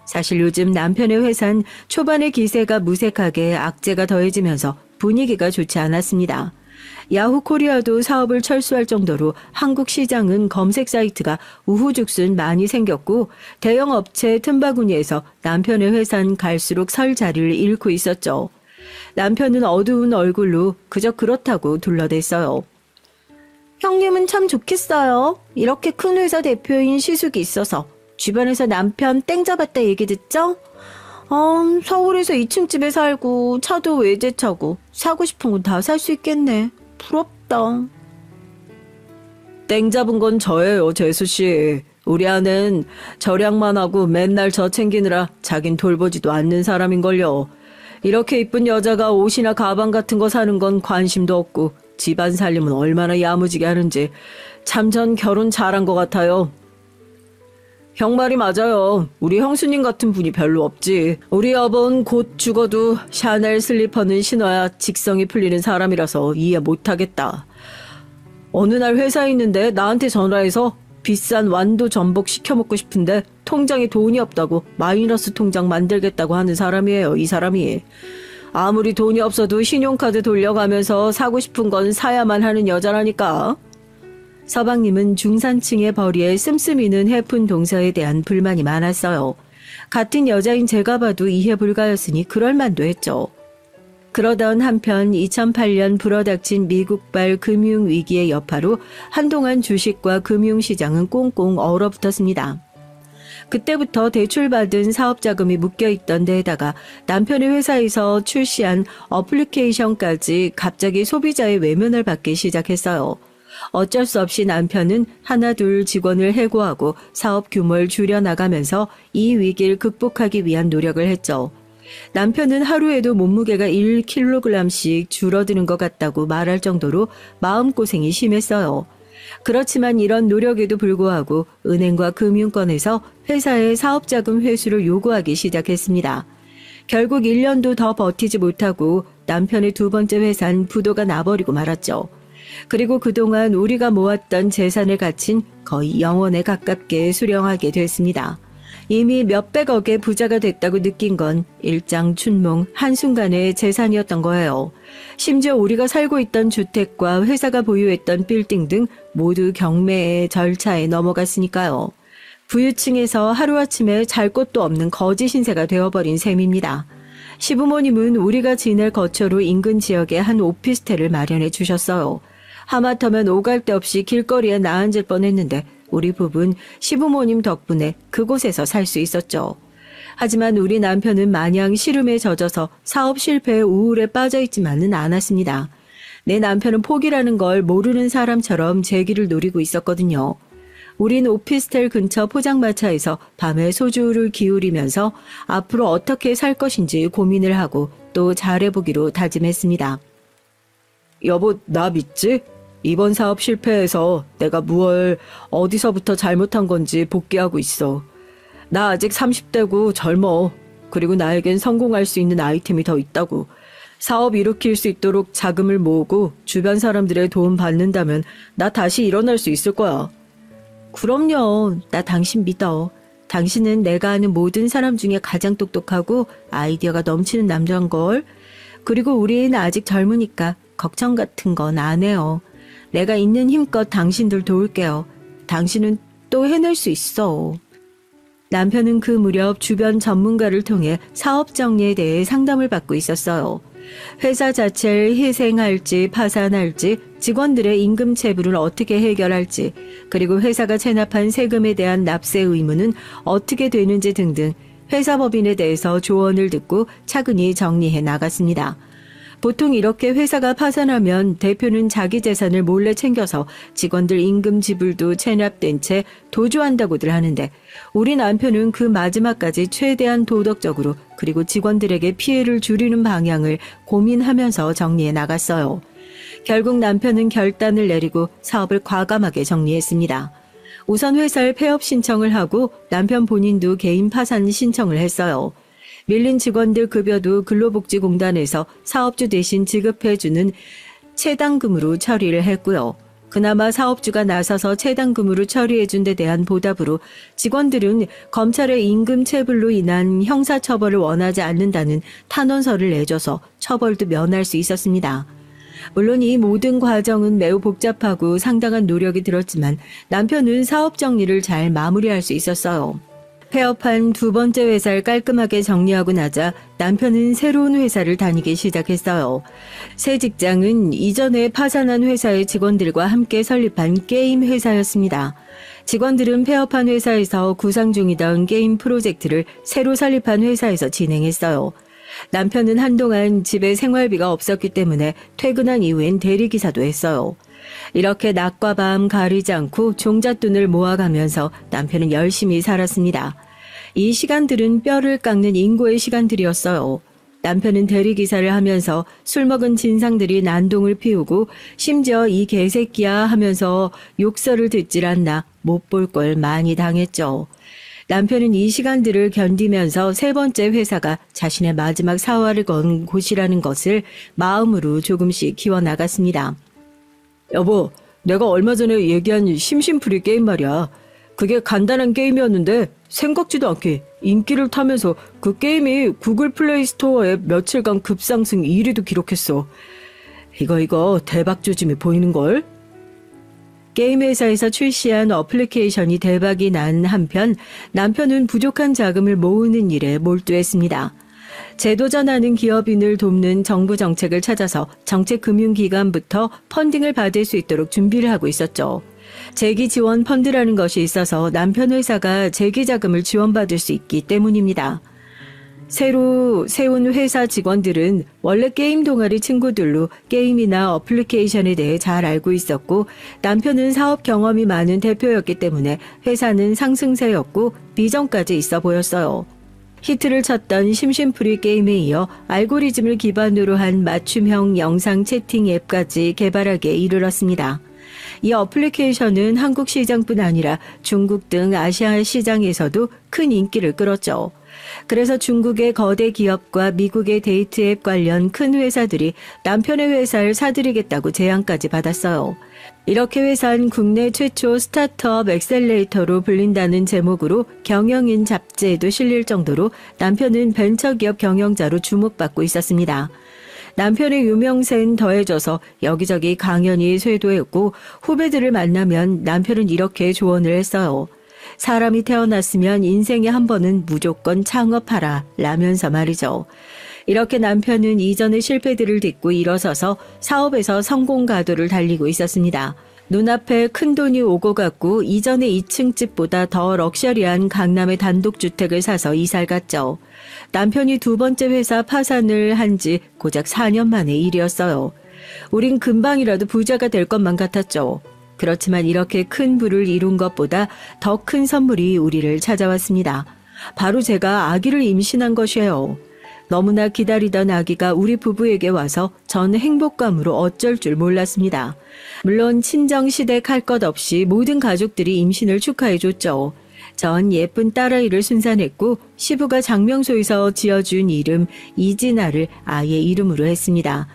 사실 요즘 남편의 회사는 초반의 기세가 무색하게 악재가 더해지면서 분위기가 좋지 않았습니다. 야후 코리아도 사업을 철수할 정도로 한국 시장은 검색 사이트가 우후죽순 많이 생겼고 대형 업체 틈바구니에서 남편의 회사는 갈수록 설 자리를 잃고 있었죠. 남편은 어두운 얼굴로 그저 그렇다고 둘러댔어요. 형님은 참 좋겠어요. 이렇게 큰 회사 대표인 시숙이 있어서 주변에서 남편 땡 잡았다 얘기 듣죠? 서울에서 2층 집에 살고 차도 외제차고 사고 싶은 건 다 살 수 있겠네. 부럽다. 땡 잡은 건 저예요, 재수씨. 우리 아는 절약만 하고 맨날 저 챙기느라 자긴 돌보지도 않는 사람인걸요. 이렇게 이쁜 여자가 옷이나 가방 같은 거 사는 건 관심도 없고 집안 살림은 얼마나 야무지게 하는지 참 전 결혼 잘한 것 같아요. 형 말이 맞아요. 우리 형수님 같은 분이 별로 없지. 우리 여보는 곧 죽어도 샤넬 슬리퍼는 신어야 직성이 풀리는 사람이라서 이해 못하겠다. 어느 날 회사에 있는데 나한테 전화해서 비싼 완도 전복 시켜 먹고 싶은데 통장에 돈이 없다고 마이너스 통장 만들겠다고 하는 사람이에요, 이 사람이. 아무리 돈이 없어도 신용카드 돌려가면서 사고 싶은 건 사야만 하는 여자라니까. 서방님은 중산층의 벌이에 씀씀이는 해픈 동서에 대한 불만이 많았어요. 같은 여자인 제가 봐도 이해 불가였으니 그럴만도 했죠. 그러던 한편 2008년 불어닥친 미국발 금융위기의 여파로 한동안 주식과 금융시장은 꽁꽁 얼어붙었습니다. 그때부터 대출받은 사업자금이 묶여있던 데에다가 남편의 회사에서 출시한 어플리케이션까지 갑자기 소비자의 외면을 받기 시작했어요. 어쩔 수 없이 남편은 하나둘 직원을 해고하고 사업 규모를 줄여나가면서 이 위기를 극복하기 위한 노력을 했죠. 남편은 하루에도 몸무게가 1kg씩 줄어드는 것 같다고 말할 정도로 마음고생이 심했어요. 그렇지만 이런 노력에도 불구하고 은행과 금융권에서 회사의 사업자금 회수를 요구하기 시작했습니다. 결국 1년도 더 버티지 못하고 남편의 두 번째 회사는 부도가 나버리고 말았죠. 그리고 그동안 우리가 모았던 재산의 가치는 거의 0원에 가깝게 수령하게 됐습니다. 이미 몇백억의 부자가 됐다고 느낀 건 일장춘몽 한순간의 재산이었던 거예요. 심지어 우리가 살고 있던 주택과 회사가 보유했던 빌딩 등 모두 경매의 절차에 넘어갔으니까요. 부유층에서 하루아침에 잘 곳도 없는 거지 신세가 되어버린 셈입니다. 시부모님은 우리가 지낼 거처로 인근 지역에 한 오피스텔을 마련해 주셨어요. 하마터면 오갈 데 없이 길거리에 나앉을 뻔했는데 우리 부부는 시부모님 덕분에 그곳에서 살 수 있었죠. 하지만 우리 남편은 마냥 시름에 젖어서 사업 실패의 우울에 빠져있지만은 않았습니다. 내 남편은 포기라는 걸 모르는 사람처럼 제 길을 노리고 있었거든요. 우린 오피스텔 근처 포장마차에서 밤에 소주를 기울이면서 앞으로 어떻게 살 것인지 고민을 하고 또 잘해보기로 다짐했습니다. 여보, 나 믿지? 이번 사업 실패해서 내가 무얼 어디서부터 잘못한 건지 복귀하고 있어. 나 아직 30대고 젊어. 그리고 나에겐 성공할 수 있는 아이템이 더 있다고. 사업 일으킬 수 있도록 자금을 모으고 주변 사람들의 도움 받는다면 나 다시 일어날 수 있을 거야. 그럼요. 나 당신 믿어. 당신은 내가 아는 모든 사람 중에 가장 똑똑하고 아이디어가 넘치는 남자인걸. 그리고 우리는 아직 젊으니까 걱정 같은 건 안 해요. 내가 있는 힘껏 당신들 도울게요. 당신은 또 해낼 수 있어. 남편은 그 무렵 주변 전문가를 통해 사업 정리에 대해 상담을 받고 있었어요. 회사 자체를 희생할지 파산할지, 직원들의 임금 체불을 어떻게 해결할지, 그리고 회사가 체납한 세금에 대한 납세 의무는 어떻게 되는지 등등 회사 법인에 대해서 조언을 듣고 차근히 정리해 나갔습니다. 보통 이렇게 회사가 파산하면 대표는 자기 재산을 몰래 챙겨서 직원들 임금 지불도 체납된 채 도주한다고들 하는데 우리 남편은 그 마지막까지 최대한 도덕적으로 그리고 직원들에게 피해를 줄이는 방향을 고민하면서 정리해 나갔어요. 결국 남편은 결단을 내리고 사업을 과감하게 정리했습니다. 우선 회사를 폐업 신청을 하고 남편 본인도 개인 파산 신청을 했어요. 밀린 직원들 급여도 근로복지공단에서 사업주 대신 지급해주는 채당금으로 처리를 했고요. 그나마 사업주가 나서서 채당금으로 처리해준 데 대한 보답으로 직원들은 검찰의 임금 체불로 인한 형사처벌을 원하지 않는다는 탄원서를 내줘서 처벌도 면할 수 있었습니다. 물론 이 모든 과정은 매우 복잡하고 상당한 노력이 들었지만 남편은 사업 정리를 잘 마무리할 수 있었어요. 폐업한 두 번째 회사를 깔끔하게 정리하고 나자 남편은 새로운 회사를 다니기 시작했어요. 새 직장은 이전에 파산한 회사의 직원들과 함께 설립한 게임 회사였습니다. 직원들은 폐업한 회사에서 구상 중이던 게임 프로젝트를 새로 설립한 회사에서 진행했어요. 남편은 한동안 집에 생활비가 없었기 때문에 퇴근한 이후엔 대리기사도 했어요. 이렇게 낮과 밤 가리지 않고 종잣돈을 모아가면서 남편은 열심히 살았습니다. 이 시간들은 뼈를 깎는 인고의 시간들이었어요. 남편은 대리기사를 하면서 술 먹은 진상들이 난동을 피우고 심지어 이 개새끼야 하면서 욕설을 듣질 않나 못 볼 걸 많이 당했죠. 남편은 이 시간들을 견디면서 세 번째 회사가 자신의 마지막 사활을 건 곳이라는 것을 마음으로 조금씩 키워나갔습니다. 여보, 내가 얼마 전에 얘기한 심심풀이 게임 말이야. 그게 간단한 게임이었는데 생각지도 않게 인기를 타면서 그 게임이 구글 플레이 스토어에 며칠간 급상승 1위도 기록했어. 이거 대박 조짐이 보이는걸? 게임 회사에서 출시한 어플리케이션이 대박이 난 한편 남편은 부족한 자금을 모으는 일에 몰두했습니다. 재도전하는 기업인을 돕는 정부 정책을 찾아서 정책금융기관부터 펀딩을 받을 수 있도록 준비를 하고 있었죠. 재기지원 펀드라는 것이 있어서 남편 회사가 재기자금을 지원받을 수 있기 때문입니다. 새로 세운 회사 직원들은 원래 게임 동아리 친구들로 게임이나 어플리케이션에 대해 잘 알고 있었고 남편은 사업 경험이 많은 대표였기 때문에 회사는 상승세였고 비전까지 있어 보였어요. 히트를 쳤던 심심풀이 게임에 이어 알고리즘을 기반으로 한 맞춤형 영상 채팅 앱까지 개발하기에 이르렀습니다. 이 어플리케이션은 한국 시장뿐 아니라 중국 등 아시아 시장에서도 큰 인기를 끌었죠. 그래서 중국의 거대 기업과 미국의 데이트 앱 관련 큰 회사들이 남편의 회사를 사들이겠다고 제안까지 받았어요. 이렇게 회사는 국내 최초 스타트업 엑셀레이터로 불린다는 제목으로 경영인 잡지에도 실릴 정도로 남편은 벤처기업 경영자로 주목받고 있었습니다. 남편의 유명세는 더해져서 여기저기 강연이 쇄도했고 후배들을 만나면 남편은 이렇게 조언을 했어요. 사람이 태어났으면 인생에 한 번은 무조건 창업하라 라면서 말이죠. 이렇게 남편은 이전의 실패들을 딛고 일어서서 사업에서 성공 가도를 달리고 있었습니다. 눈앞에 큰돈이 오고 갔고 이전의 2층 집보다 더 럭셔리한 강남의 단독주택을 사서 이사를 갔죠. 남편이 두 번째 회사 파산을 한 지 고작 4년 만의 일이었어요. 우린 금방이라도 부자가 될 것만 같았죠. 그렇지만 이렇게 큰 부를 이룬 것보다 더 큰 선물이 우리를 찾아왔습니다. 바로 제가 아기를 임신한 것이에요. 너무나 기다리던 아기가 우리 부부에게 와서 전 행복감으로 어쩔 줄 몰랐습니다. 물론 친정시댁 할 것 없이 모든 가족들이 임신을 축하해줬죠. 전 예쁜 딸아이를 순산했고 시부가 장명소에서 지어준 이름 이진아를 아이의 이름으로 했습니다.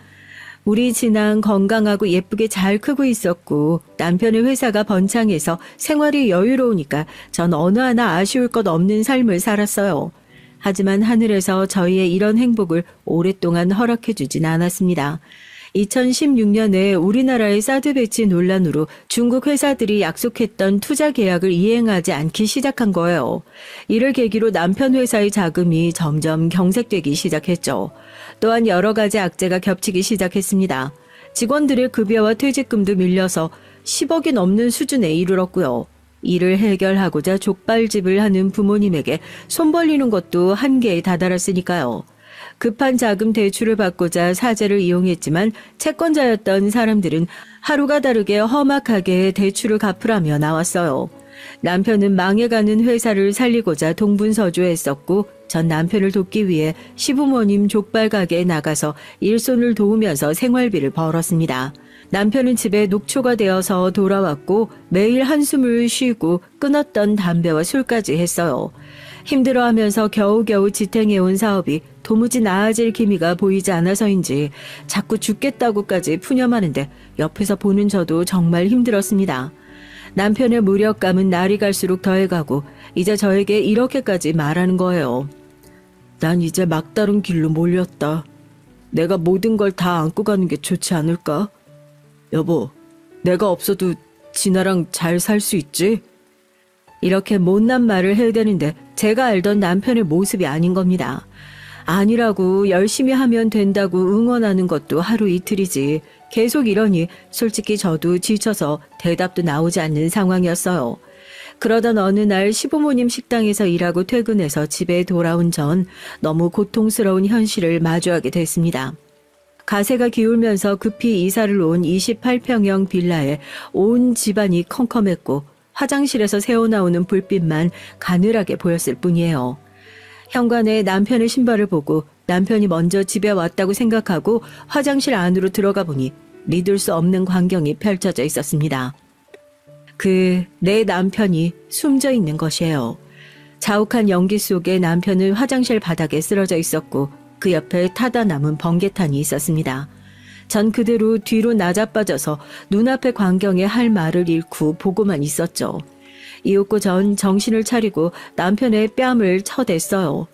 우리 진아는 건강하고 예쁘게 잘 크고 있었고 남편의 회사가 번창해서 생활이 여유로우니까 전 어느 하나 아쉬울 것 없는 삶을 살았어요. 하지만 하늘에서 저희의 이런 행복을 오랫동안 허락해주진 않았습니다. 2016년에 우리나라의 사드 배치 논란으로 중국 회사들이 약속했던 투자 계약을 이행하지 않기 시작한 거예요. 이를 계기로 남편 회사의 자금이 점점 경색되기 시작했죠. 또한 여러 가지 악재가 겹치기 시작했습니다. 직원들의 급여와 퇴직금도 밀려서 10억이 넘는 수준에 이르렀고요. 이를 해결하고자 족발집을 하는 부모님에게 손 벌리는 것도 한계에 다다랐으니까요. 급한 자금 대출을 받고자 사재를 이용했지만 채권자였던 사람들은 하루가 다르게 험악하게 대출을 갚으라며 나왔어요. 남편은 망해가는 회사를 살리고자 동분서주했었고 전 남편을 돕기 위해 시부모님 족발 가게에 나가서 일손을 도우면서 생활비를 벌었습니다. 남편은 집에 녹초가 되어서 돌아왔고 매일 한숨을 쉬고 끊었던 담배와 술까지 했어요. 힘들어하면서 겨우겨우 지탱해온 사업이 도무지 나아질 기미가 보이지 않아서인지 자꾸 죽겠다고까지 푸념하는데 옆에서 보는 저도 정말 힘들었습니다. 남편의 무력감은 날이 갈수록 더해가고 이제 저에게 이렇게까지 말하는 거예요. 난 이제 막다른 길로 몰렸다. 내가 모든 걸 다 안고 가는 게 좋지 않을까? 여보, 내가 없어도 진아랑 잘 살 수 있지? 이렇게 못난 말을 해야 되는데 제가 알던 남편의 모습이 아닌 겁니다. 아니라고 열심히 하면 된다고 응원하는 것도 하루 이틀이지. 계속 이러니 솔직히 저도 지쳐서 대답도 나오지 않는 상황이었어요. 그러던 어느 날 시부모님 식당에서 일하고 퇴근해서 집에 돌아온 전 너무 고통스러운 현실을 마주하게 됐습니다. 가세가 기울면서 급히 이사를 온 28평형 빌라에 온 집안이 컴컴했고 화장실에서 새어나오는 불빛만 가늘하게 보였을 뿐이에요. 현관에 남편의 신발을 보고 남편이 먼저 집에 왔다고 생각하고 화장실 안으로 들어가 보니 믿을 수 없는 광경이 펼쳐져 있었습니다. 내 남편이 숨져 있는 것이에요. 자욱한 연기 속에 남편은 화장실 바닥에 쓰러져 있었고 그 옆에 타다 남은 번개탄이 있었습니다. 전 그대로 뒤로 나자빠져서 눈앞의 광경에 할 말을 잃고 보고만 있었죠. 이윽고 전 정신을 차리고 남편의 뺨을 쳐댔어요.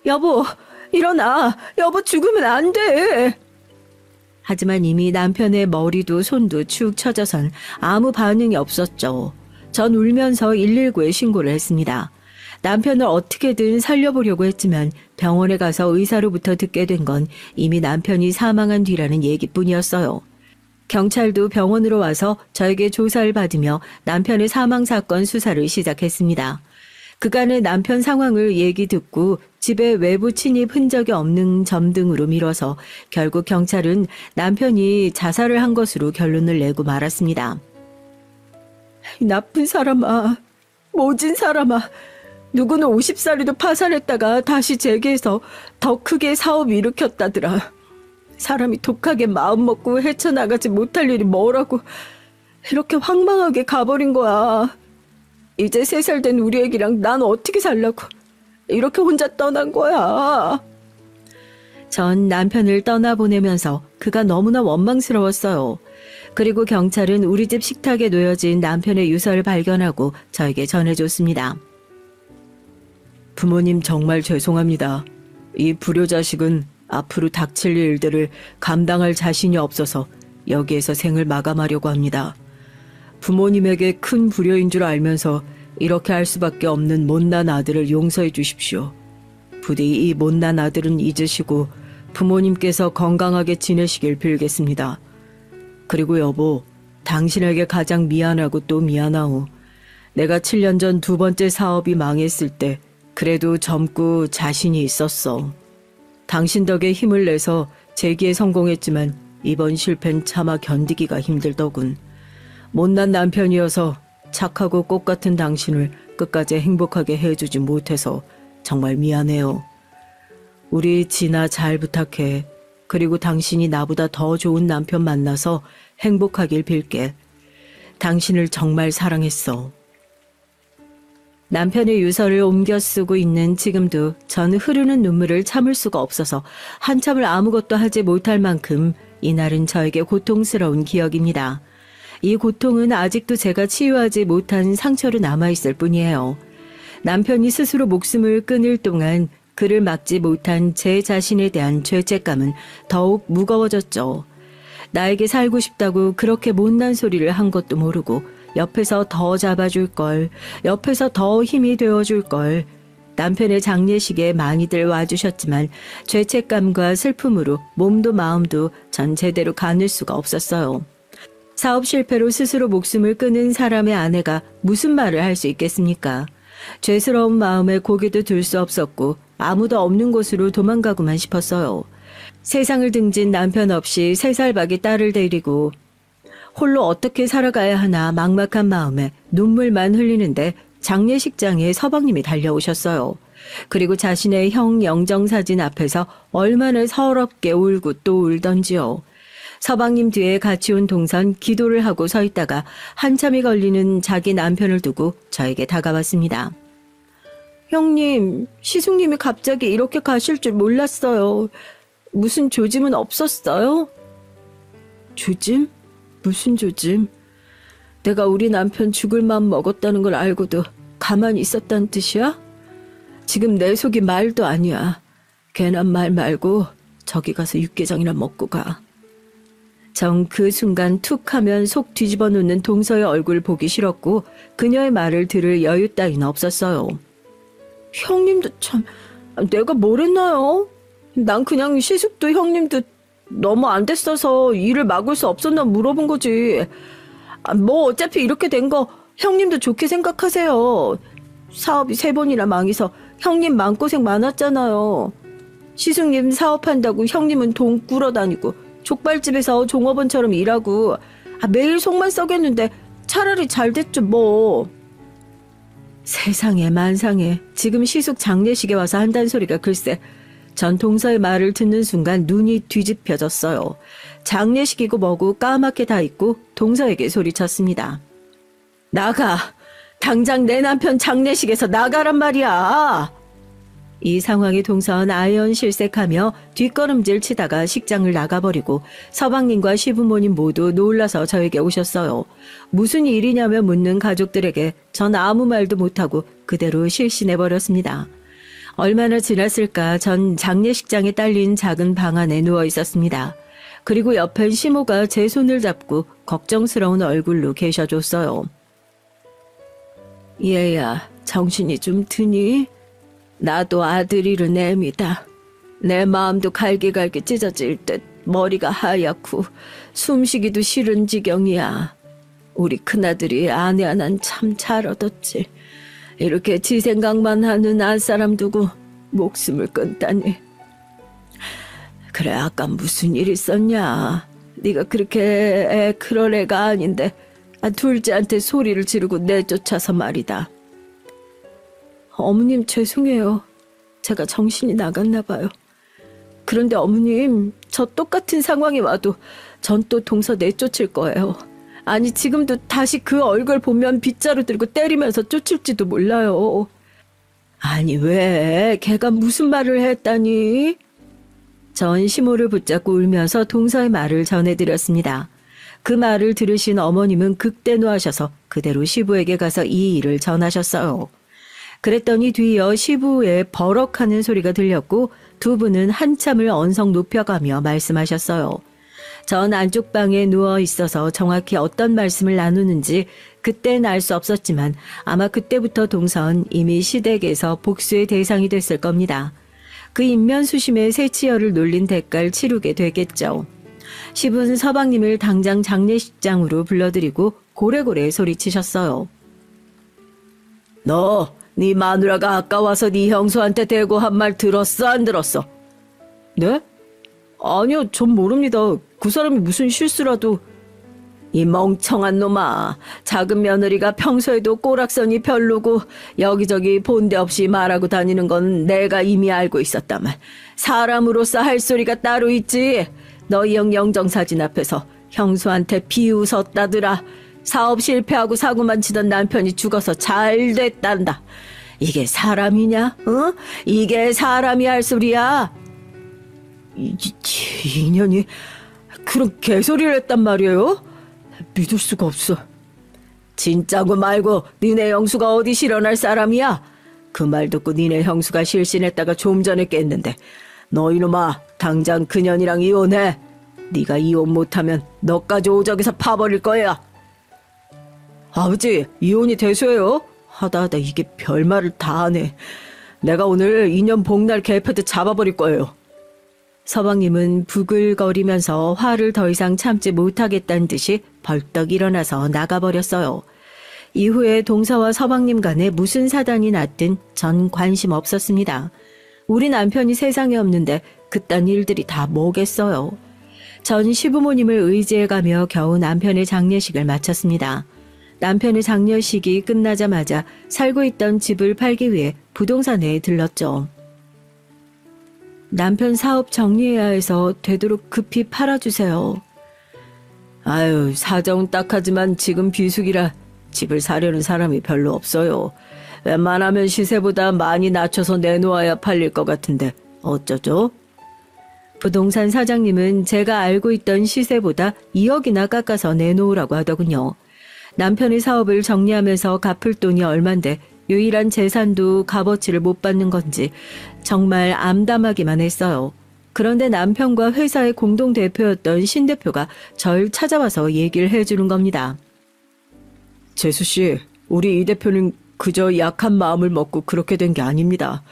여보, 일어나. 여보 죽으면 안 돼. 하지만 이미 남편의 머리도 손도 축 처져선 아무 반응이 없었죠. 전 울면서 119에 신고를 했습니다. 남편을 어떻게든 살려보려고 했지만 병원에 가서 의사로부터 듣게 된 건 이미 남편이 사망한 뒤라는 얘기뿐이었어요. 경찰도 병원으로 와서 저에게 조사를 받으며 남편의 사망 사건 수사를 시작했습니다. 그간의 남편 상황을 얘기 듣고 집에 외부 침입 흔적이 없는 점 등으로 미뤄서 결국 경찰은 남편이 자살을 한 것으로 결론을 내고 말았습니다. 나쁜 사람아, 모진 사람아. 누구는 50살에도 파산했다가 다시 재개해서 더 크게 사업 일으켰다더라. 사람이 독하게 마음먹고 헤쳐나가지 못할 일이 뭐라고 이렇게 황망하게 가버린 거야. 이제 3살 된 우리 애기랑 난 어떻게 살라고 이렇게 혼자 떠난 거야. 전 남편을 떠나보내면서 그가 너무나 원망스러웠어요. 그리고 경찰은 우리 집 식탁에 놓여진 남편의 유서를 발견하고 저에게 전해줬습니다. 부모님 정말 죄송합니다. 이 불효자식은 앞으로 닥칠 일들을 감당할 자신이 없어서 여기에서 생을 마감하려고 합니다. 부모님에게 큰 불효인 줄 알면서 이렇게 할 수밖에 없는 못난 아들을 용서해 주십시오. 부디 이 못난 아들은 잊으시고 부모님께서 건강하게 지내시길 빌겠습니다. 그리고 여보, 당신에게 가장 미안하고 또 미안하오. 내가 7년 전 2번째 사업이 망했을 때 그래도 젊고 자신이 있었어. 당신 덕에 힘을 내서 재기에 성공했지만 이번 실패는 차마 견디기가 힘들더군. 못난 남편이어서 착하고 꽃 같은 당신을 끝까지 행복하게 해주지 못해서 정말 미안해요. 우리 진아 잘 부탁해. 그리고 당신이 나보다 더 좋은 남편 만나서 행복하길 빌게. 당신을 정말 사랑했어. 남편의 유서를 옮겨 쓰고 있는 지금도 저는 흐르는 눈물을 참을 수가 없어서 한참을 아무것도 하지 못할 만큼 이날은 저에게 고통스러운 기억입니다. 이 고통은 아직도 제가 치유하지 못한 상처로 남아있을 뿐이에요. 남편이 스스로 목숨을 끊을 동안 그를 막지 못한 제 자신에 대한 죄책감은 더욱 무거워졌죠. 나에게 살고 싶다고 그렇게 못난 소리를 한 것도 모르고 옆에서 더 잡아줄 걸, 옆에서 더 힘이 되어줄 걸. 남편의 장례식에 많이들 와주셨지만 죄책감과 슬픔으로 몸도 마음도 전 제대로 가눌 수가 없었어요. 사업 실패로 스스로 목숨을 끊은 사람의 아내가 무슨 말을 할 수 있겠습니까? 죄스러운 마음에 고개도 들 수 없었고 아무도 없는 곳으로 도망가고만 싶었어요. 세상을 등진 남편 없이 3살박이 딸을 데리고 홀로 어떻게 살아가야 하나 막막한 마음에 눈물만 흘리는데 장례식장에 서방님이 달려오셨어요. 그리고 자신의 형 영정사진 앞에서 얼마나 서럽게 울고 또 울던지요. 서방님 뒤에 같이 온 동선 기도를 하고 서 있다가 한참이 걸리는 자기 남편을 두고 저에게 다가왔습니다. 형님, 시숙님이 갑자기 이렇게 가실 줄 몰랐어요. 무슨 조짐은 없었어요? 조짐? 무슨 조짐? 내가 우리 남편 죽을 마음 먹었다는 걸 알고도 가만히 있었다는 뜻이야? 지금 내 속이 말도 아니야. 괜한 말 말고 저기 가서 육개장이나 먹고 가. 정 그 순간 툭 하면 속 뒤집어 놓는 동서의 얼굴 보기 싫었고 그녀의 말을 들을 여유 따위는 없었어요. 형님도 참, 내가 뭘 했나요? 난 그냥 시숙도 형님도 너무 안 됐어서 일을 막을 수 없었나 물어본 거지. 뭐 어차피 이렇게 된 거 형님도 좋게 생각하세요. 사업이 3번이나 망해서 형님 마음고생 많았잖아요. 시숙님 사업한다고 형님은 돈 꾸러다니고 족발집에서 종업원처럼 일하고 매일 속만 썩였는데 차라리 잘 됐죠 뭐. 세상에 만상에 지금 시숙 장례식에 와서 한다는 소리가 글쎄. 전 동서의 말을 듣는 순간 눈이 뒤집혀졌어요. 장례식이고 뭐고 까맣게 다 잊고 동서에게 소리쳤습니다. 나가! 당장 내 남편 장례식에서 나가란 말이야! 이 상황에 동선 아연실색하며 뒷걸음질 치다가 식장을 나가버리고 서방님과 시부모님 모두 놀라서 저에게 오셨어요. 무슨 일이냐며 묻는 가족들에게 전 아무 말도 못하고 그대로 실신해버렸습니다. 얼마나 지났을까 전 장례식장에 딸린 작은 방 안에 누워 있었습니다. 그리고 옆엔 시모가 제 손을 잡고 걱정스러운 얼굴로 계셔줬어요. 얘야, 정신이 좀 드니? 나도 아들 잃은 애입니다. 내 마음도 갈기갈기 찢어질 듯 머리가 하얗고 숨쉬기도 싫은 지경이야. 우리 큰아들이 아내 하나는 참 잘 얻었지. 이렇게 지 생각만 하는 안사람 두고 목숨을 끊다니. 그래, 아까 무슨 일 있었냐? 네가 그렇게 그럴 애가 아닌데 둘째한테 소리를 지르고 내쫓아서 말이다. 어머님 죄송해요. 제가 정신이 나갔나 봐요. 그런데 어머님, 저 똑같은 상황이 와도 전 또 동서 내쫓을 거예요. 아니, 지금도 다시 그 얼굴 보면 빗자루 들고 때리면서 쫓을지도 몰라요. 아니, 왜? 걔가 무슨 말을 했다니? 전 시모를 붙잡고 울면서 동서의 말을 전해드렸습니다. 그 말을 들으신 어머님은 극대노하셔서 그대로 시부에게 가서 이 일을 전하셨어요. 그랬더니 뒤이어 시부의 버럭하는 소리가 들렸고 두 분은 한참을 언성 높여가며 말씀하셨어요. 전 안쪽 방에 누워 있어서 정확히 어떤 말씀을 나누는지 그땐 알 수 없었지만 아마 그때부터 동선 이미 시댁에서 복수의 대상이 됐을 겁니다. 그 인면수심의 새치열을 놀린 대가를 치르게 되겠죠. 시부는 서방님을 당장 장례식장으로 불러들이고 고래고래 소리치셨어요. 너, 네 마누라가 아까 와서 네 형수한테 대고 한 말 들었어, 안 들었어? 네? 아니요, 전 모릅니다. 그 사람이 무슨 실수라도. 이 멍청한 놈아. 작은 며느리가 평소에도 꼬락선이 별로고 여기저기 본데 없이 말하고 다니는 건 내가 이미 알고 있었다만 사람으로서 할 소리가 따로 있지. 너희 형 영정사진 앞에서 형수한테 비웃었다더라. 사업 실패하고 사고만 치던 남편이 죽어서 잘 됐단다. 이게 사람이냐? 어? 이게 사람이 할 소리야? 인연이 그런 개소리를 했단 말이에요? 믿을 수가 없어. 진짜고 말고 니네 형수가 어디 실현할 사람이야? 그 말 듣고 니네 형수가 실신했다가 좀 전에 깼는데 너 이놈아 당장 그년이랑 이혼해. 네가 이혼 못하면 너까지 오적에서 파버릴 거야. 아버지, 이혼이 대수예요? 하다 이게 별말을 다 하네. 내가 오늘 인연 복날 개패드 잡아버릴 거예요. 서방님은 부글거리면서 화를 더 이상 참지 못하겠다는 듯이 벌떡 일어나서 나가버렸어요. 이후에 동서와 서방님 간에 무슨 사단이 났든 전 관심 없었습니다. 우리 남편이 세상에 없는데 그딴 일들이 다 뭐겠어요. 전 시부모님을 의지해가며 겨우 남편의 장례식을 마쳤습니다. 남편의 장례식이 끝나자마자 살고 있던 집을 팔기 위해 부동산에 들렀죠. 남편 사업 정리해야 해서 되도록 급히 팔아주세요. 아유, 사정은 딱하지만 지금 비수기라 집을 사려는 사람이 별로 없어요. 웬만하면 시세보다 많이 낮춰서 내놓아야 팔릴 것 같은데 어쩌죠? 부동산 사장님은 제가 알고 있던 시세보다 2억이나 깎아서 내놓으라고 하더군요. 남편의 사업을 정리하면서 갚을 돈이 얼만데 유일한 재산도 값어치를 못 받는 건지 정말 암담하기만 했어요. 그런데 남편과 회사의 공동대표였던 신 대표가 절 찾아와서 얘기를 해주는 겁니다. 재수씨, 우리 이 대표는 그저 약한 마음을 먹고 그렇게 된 게 아닙니다.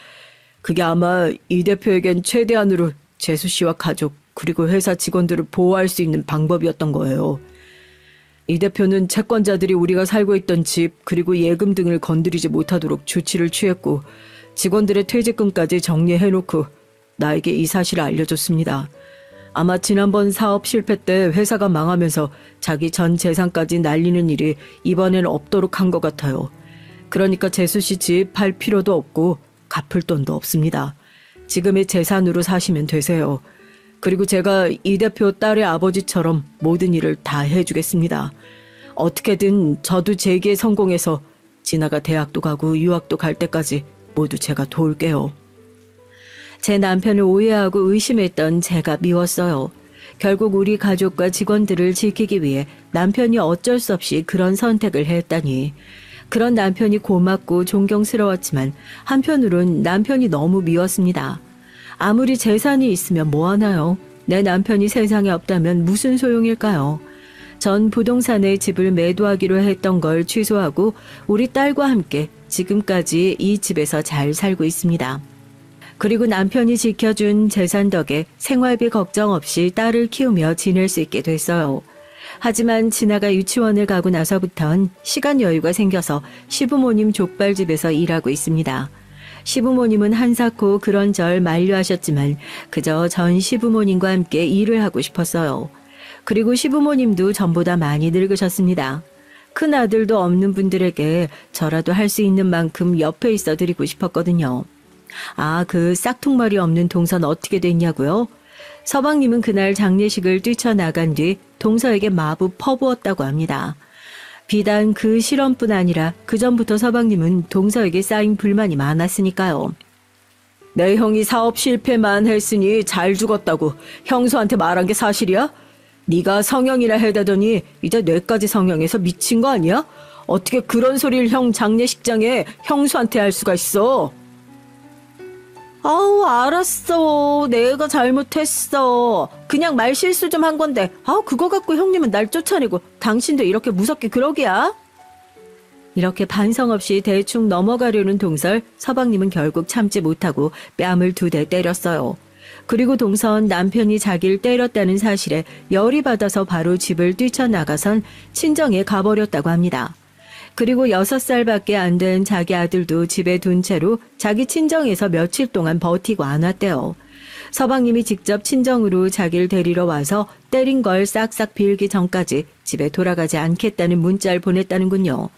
그게 아마 이 대표에겐 최대한으로 재수씨와 가족 그리고 회사 직원들을 보호할 수 있는 방법이었던 거예요. 이 대표는 채권자들이 우리가 살고 있던 집 그리고 예금 등을 건드리지 못하도록 조치를 취했고 직원들의 퇴직금까지 정리해놓고 나에게 이 사실을 알려줬습니다. 아마 지난번 사업 실패 때 회사가 망하면서 자기 전 재산까지 날리는 일이 이번엔 없도록 한 것 같아요. 그러니까 재수씨 집 팔 필요도 없고 갚을 돈도 없습니다. 지금의 재산으로 사시면 되세요. 그리고 제가 이 대표 딸의 아버지처럼 모든 일을 다 해주겠습니다. 어떻게든 저도 재기에 성공해서 진아가 대학도 가고 유학도 갈 때까지 모두 제가 도울게요. 제 남편을 오해하고 의심했던 제가 미웠어요. 결국 우리 가족과 직원들을 지키기 위해 남편이 어쩔 수 없이 그런 선택을 했다니. 그런 남편이 고맙고 존경스러웠지만 한편으론 남편이 너무 미웠습니다. 아무리 재산이 있으면 뭐하나요? 내 남편이 세상에 없다면 무슨 소용일까요? 전 부동산에 집을 매도하기로 했던 걸 취소하고 우리 딸과 함께 지금까지 이 집에서 잘 살고 있습니다. 그리고 남편이 지켜준 재산 덕에 생활비 걱정 없이 딸을 키우며 지낼 수 있게 됐어요. 하지만 진아가 유치원을 가고 나서부턴 시간 여유가 생겨서 시부모님 족발집에서 일하고 있습니다. 시부모님은 한사코 그런절 만류하셨지만 그저 전 시부모님과 함께 일을 하고 싶었어요. 그리고 시부모님도 전보다 많이 늙으셨습니다. 큰 아들도 없는 분들에게 저라도 할 수 있는 만큼 옆에 있어 드리고 싶었거든요. 아, 그 싹퉁머리 없는 동선 어떻게 됐냐고요? 서방님은 그날 장례식을 뛰쳐나간 뒤 동서에게 마구 퍼부었다고 합니다. 비단 그 실언뿐 아니라 그전부터 서방님은 동서에게 쌓인 불만이 많았으니까요. 내 형이 사업 실패만 했으니 잘 죽었다고 형수한테 말한 게 사실이야? 네가 성형이라 해대더니 이제 뇌까지 성형해서 미친 거 아니야? 어떻게 그런 소리를 형 장례식장에 형수한테 할 수가 있어? 아우, 알았어. 내가 잘못했어. 그냥 말실수 좀 한 건데, 그거 갖고 형님은 날 쫓아내고 당신도 이렇게 무섭게 그러기야? 이렇게 반성 없이 대충 넘어가려는 동설, 서방님은 결국 참지 못하고 뺨을 2대 때렸어요. 그리고 동선 남편이 자기를 때렸다는 사실에 열이 받아서 바로 집을 뛰쳐나가선 친정에 가버렸다고 합니다. 그리고 6살밖에 안 된 자기 아들도 집에 둔 채로 자기 친정에서 며칠 동안 버티고 안 왔대요. 서방님이 직접 친정으로 자기를 데리러 와서 때린 걸 싹싹 빌기 전까지 집에 돌아가지 않겠다는 문자를 보냈다는군요.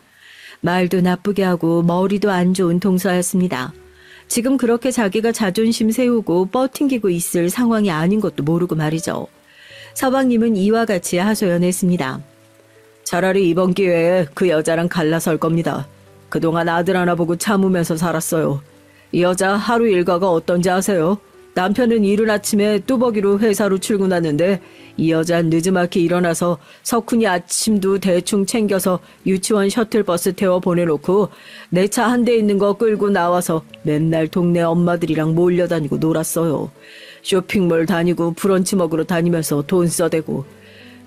말도 나쁘게 하고 머리도 안 좋은 동서였습니다. 지금 그렇게 자기가 자존심 세우고 뻗팅기고 있을 상황이 아닌 것도 모르고 말이죠. 서방님은 이와 같이 하소연했습니다. 차라리 이번 기회에 그 여자랑 갈라설 겁니다. 그동안 아들 하나 보고 참으면서 살았어요. 이 여자 하루 일과가 어떤지 아세요? 남편은 이른 아침에 뚜벅이로 회사로 출근하는데 이 여자는 늦지막히 일어나서 석훈이 아침도 대충 챙겨서 유치원 셔틀버스 태워 보내놓고 내 차 한 대 있는 거 끌고 나와서 맨날 동네 엄마들이랑 몰려다니고 놀았어요. 쇼핑몰 다니고 브런치 먹으러 다니면서 돈 써대고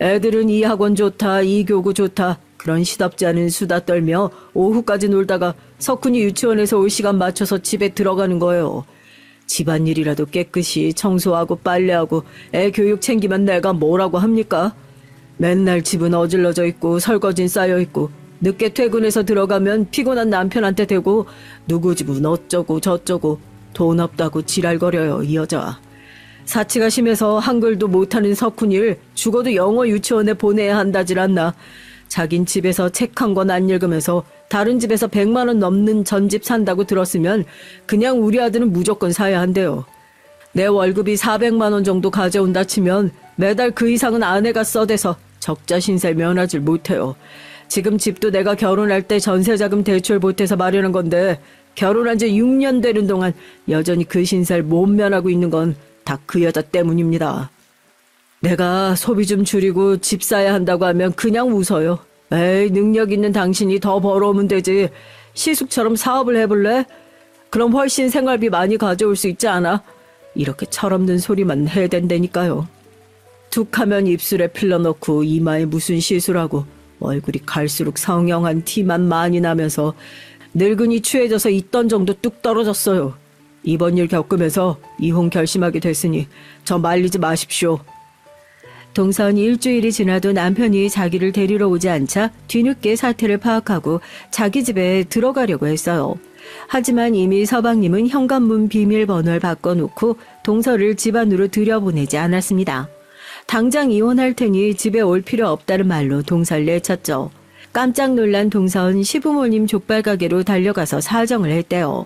애들은 이 학원 좋다, 이 교구 좋다 그런 시답지 않은 수다 떨며 오후까지 놀다가 석훈이 유치원에서 올 시간 맞춰서 집에 들어가는 거예요. 집안일이라도 깨끗이 청소하고 빨래하고 애 교육 챙기면 내가 뭐라고 합니까? 맨날 집은 어질러져 있고 설거진 쌓여있고 늦게 퇴근해서 들어가면 피곤한 남편한테 대고 누구 집은 어쩌고 저쩌고 돈 없다고 지랄거려요, 이 여자. 사치가 심해서 한글도 못하는 석훈이를 죽어도 영어 유치원에 보내야 한다질 않나. 자긴 집에서 책 한 권 안 읽으면서 다른 집에서 100만 원 넘는 전집 산다고 들었으면 그냥 우리 아들은 무조건 사야 한대요. 내 월급이 400만 원 정도 가져온다 치면 매달 그 이상은 아내가 써대서 적자 신세 면하질 못해요. 지금 집도 내가 결혼할 때 전세자금 대출 보태서 마련한 건데 결혼한 지 6년 되는 동안 여전히 그 신세를 못 면하고 있는 건 다 그 여자 때문입니다. 내가 소비 좀 줄이고 집 사야 한다고 하면 그냥 웃어요. 에이, 능력 있는 당신이 더 벌어오면 되지. 시숙처럼 사업을 해볼래? 그럼 훨씬 생활비 많이 가져올 수 있지 않아? 이렇게 철없는 소리만 해댄다니까요. 툭 하면 입술에 필러 넣고 이마에 무슨 시술하고 얼굴이 갈수록 성형한 티만 많이 나면서 늙은이 취해져서 있던 정도 뚝 떨어졌어요. 이번 일 겪으면서 이혼 결심하게 됐으니 저 말리지 마십시오. 동선 일주일이 지나도 남편이 자기를 데리러 오지 않자 뒤늦게 사태를 파악하고 자기 집에 들어가려고 했어요. 하지만 이미 서방님은 현관문 비밀번호를 바꿔놓고 동서를 집 안으로 들여보내지 않았습니다. 당장 이혼할 테니 집에 올 필요 없다는 말로 동서를 내쳤죠. 깜짝 놀란 동서는 시부모님 족발가게로 달려가서 사정을 했대요.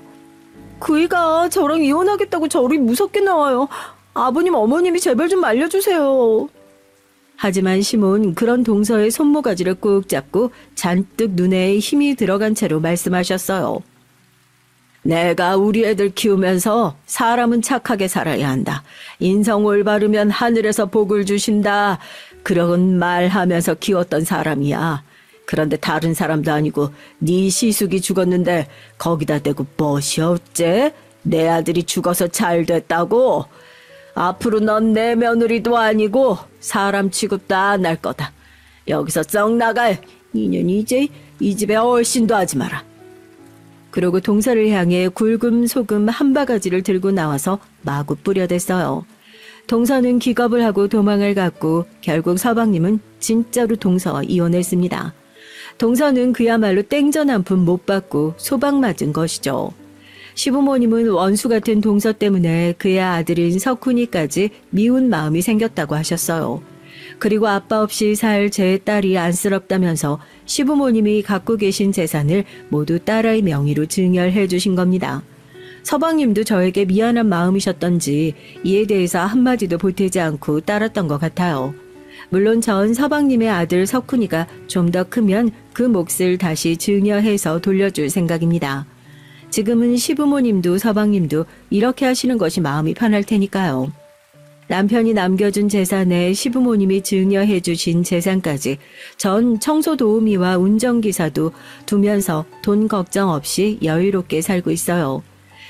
그이가 저랑 이혼하겠다고 저리 무섭게 나와요. 아버님 어머님이 제발 좀 알려주세요. 하지만 시몬 그런 동서의 손모가지를 꾹 잡고 잔뜩 눈에 힘이 들어간 채로 말씀하셨어요. 내가 우리 애들 키우면서 사람은 착하게 살아야 한다. 인성 올바르면 하늘에서 복을 주신다. 그런 말하면서 키웠던 사람이야. 그런데 다른 사람도 아니고 네 시숙이 죽었는데 거기다 대고 멋이 어째? 내 아들이 죽어서 잘 됐다고? 앞으로 넌 내 며느리도 아니고 사람 취급도 안 할 거다. 여기서 썩 나갈. 이년이 이제 이 집에 얼씬도 하지 마라. 그러고 동서를 향해 굵은 소금 한 바가지를 들고 나와서 마구 뿌려댔어요. 동서는 기겁을 하고 도망을 갔고 결국 서방님은 진짜로 동서와 이혼했습니다. 동서는 그야말로 땡전 한 푼 못 받고 소방 맞은 것이죠. 시부모님은 원수 같은 동서 때문에 그의 아들인 석훈이까지 미운 마음이 생겼다고 하셨어요. 그리고 아빠 없이 살 제 딸이 안쓰럽다면서 시부모님이 갖고 계신 재산을 모두 딸의 명의로 증여해 주신 겁니다. 서방님도 저에게 미안한 마음이셨던지 이에 대해서 한마디도 보태지 않고 따랐던 것 같아요. 물론 전 서방님의 아들 석훈이가 좀 더 크면 그 몫을 다시 증여해서 돌려줄 생각입니다. 지금은 시부모님도 서방님도 이렇게 하시는 것이 마음이 편할 테니까요. 남편이 남겨준 재산에 시부모님이 증여해 주신 재산까지 전 청소 도우미와 운전기사도 두면서 돈 걱정 없이 여유롭게 살고 있어요.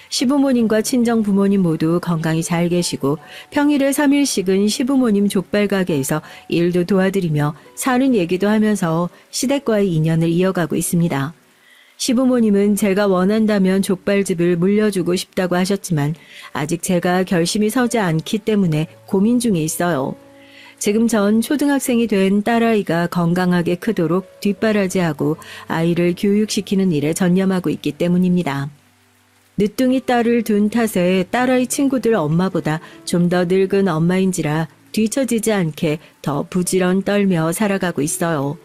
시부모님과 친정부모님 모두 건강히 잘 계시고 평일에 3일씩은 시부모님 족발 가게에서 일도 도와드리며 사는 얘기도 하면서 시댁과의 인연을 이어가고 있습니다. 시부모님은 제가 원한다면 족발집을 물려주고 싶다고 하셨지만 아직 제가 결심이 서지 않기 때문에 고민 중에 있어요. 지금 전 초등학생이 된 딸아이가 건강하게 크도록 뒷바라지하고 아이를 교육시키는 일에 전념하고 있기 때문입니다. 늦둥이 딸을 둔 탓에 딸아이 친구들 엄마보다 좀 더 늙은 엄마인지라 뒤처지지 않게 더 부지런 떨며 살아가고 있어요.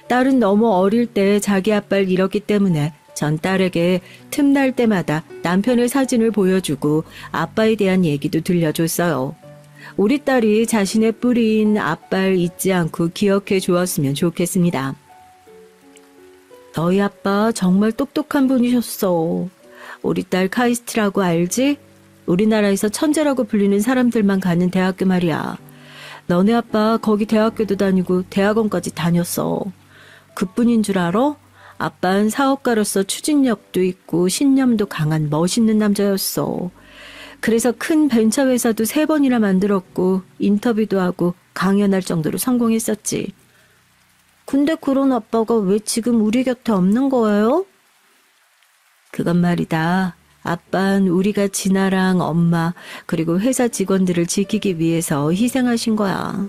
딸은 너무 어릴 때 자기 아빠를 잃었기 때문에 전 딸에게 틈날 때마다 남편의 사진을 보여주고 아빠에 대한 얘기도 들려줬어요. 우리 딸이 자신의 뿌리인 아빠를 잊지 않고 기억해 주었으면 좋겠습니다. 너희 아빠 정말 똑똑한 분이셨어. 우리 딸 카이스트라고 알지? 우리나라에서 천재라고 불리는 사람들만 가는 대학교 말이야. 너네 아빠 거기 대학교도 다니고 대학원까지 다녔어. 그뿐인 줄 알아? 아빠는 사업가로서 추진력도 있고 신념도 강한 멋있는 남자였어. 그래서 큰 벤처회사도 3번이나 만들었고 인터뷰도 하고 강연할 정도로 성공했었지. 근데 그런 아빠가 왜 지금 우리 곁에 없는 거예요? 그건 말이다. 아빠는 우리가 진아랑 엄마 그리고 회사 직원들을 지키기 위해서 희생하신 거야.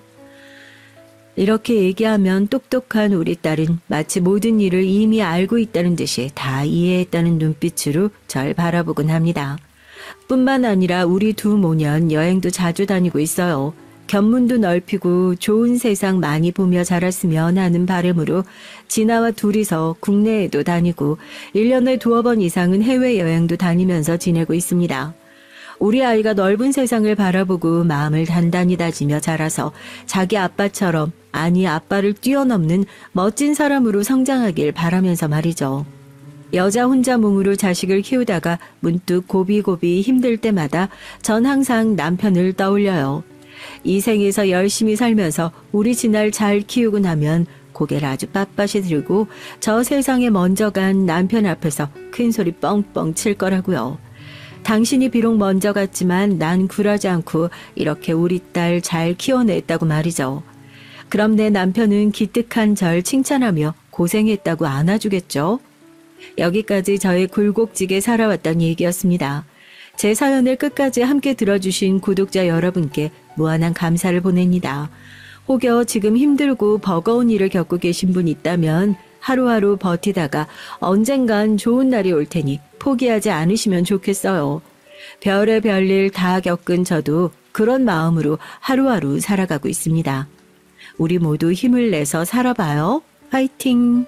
이렇게 얘기하면 똑똑한 우리 딸은 마치 모든 일을 이미 알고 있다는 듯이 다 이해했다는 눈빛으로 절 바라보곤 합니다. 뿐만 아니라 우리 두 모년 여행도 자주 다니고 있어요. 견문도 넓히고 좋은 세상 많이 보며 자랐으면 하는 바람으로 진아와 둘이서 국내에도 다니고 1년에 2번 이상은 해외여행도 다니면서 지내고 있습니다. 우리 아이가 넓은 세상을 바라보고 마음을 단단히 다지며 자라서 자기 아빠처럼 아니 아빠를 뛰어넘는 멋진 사람으로 성장하길 바라면서 말이죠. 여자 혼자 몸으로 자식을 키우다가 문득 고비고비 힘들 때마다 전 항상 남편을 떠올려요. 이 생에서 열심히 살면서 우리 진아를 잘 키우고 나면 고개를 아주 빳빳이 들고 저 세상에 먼저 간 남편 앞에서 큰 소리 뻥뻥 칠 거라고요. 당신이 비록 먼저 갔지만 난 굴하지 않고 이렇게 우리 딸 잘 키워냈다고 말이죠. 그럼 내 남편은 기특한 절 칭찬하며 고생했다고 안아주겠죠? 여기까지 저의 굴곡지게 살아왔던 얘기였습니다. 제 사연을 끝까지 함께 들어주신 구독자 여러분께 무한한 감사를 보냅니다. 혹여 지금 힘들고 버거운 일을 겪고 계신 분 있다면 하루하루 버티다가 언젠간 좋은 날이 올 테니 포기하지 않으시면 좋겠어요. 별의 별일 다 겪은 저도 그런 마음으로 하루하루 살아가고 있습니다. 우리 모두 힘을 내서 살아봐요. 화이팅!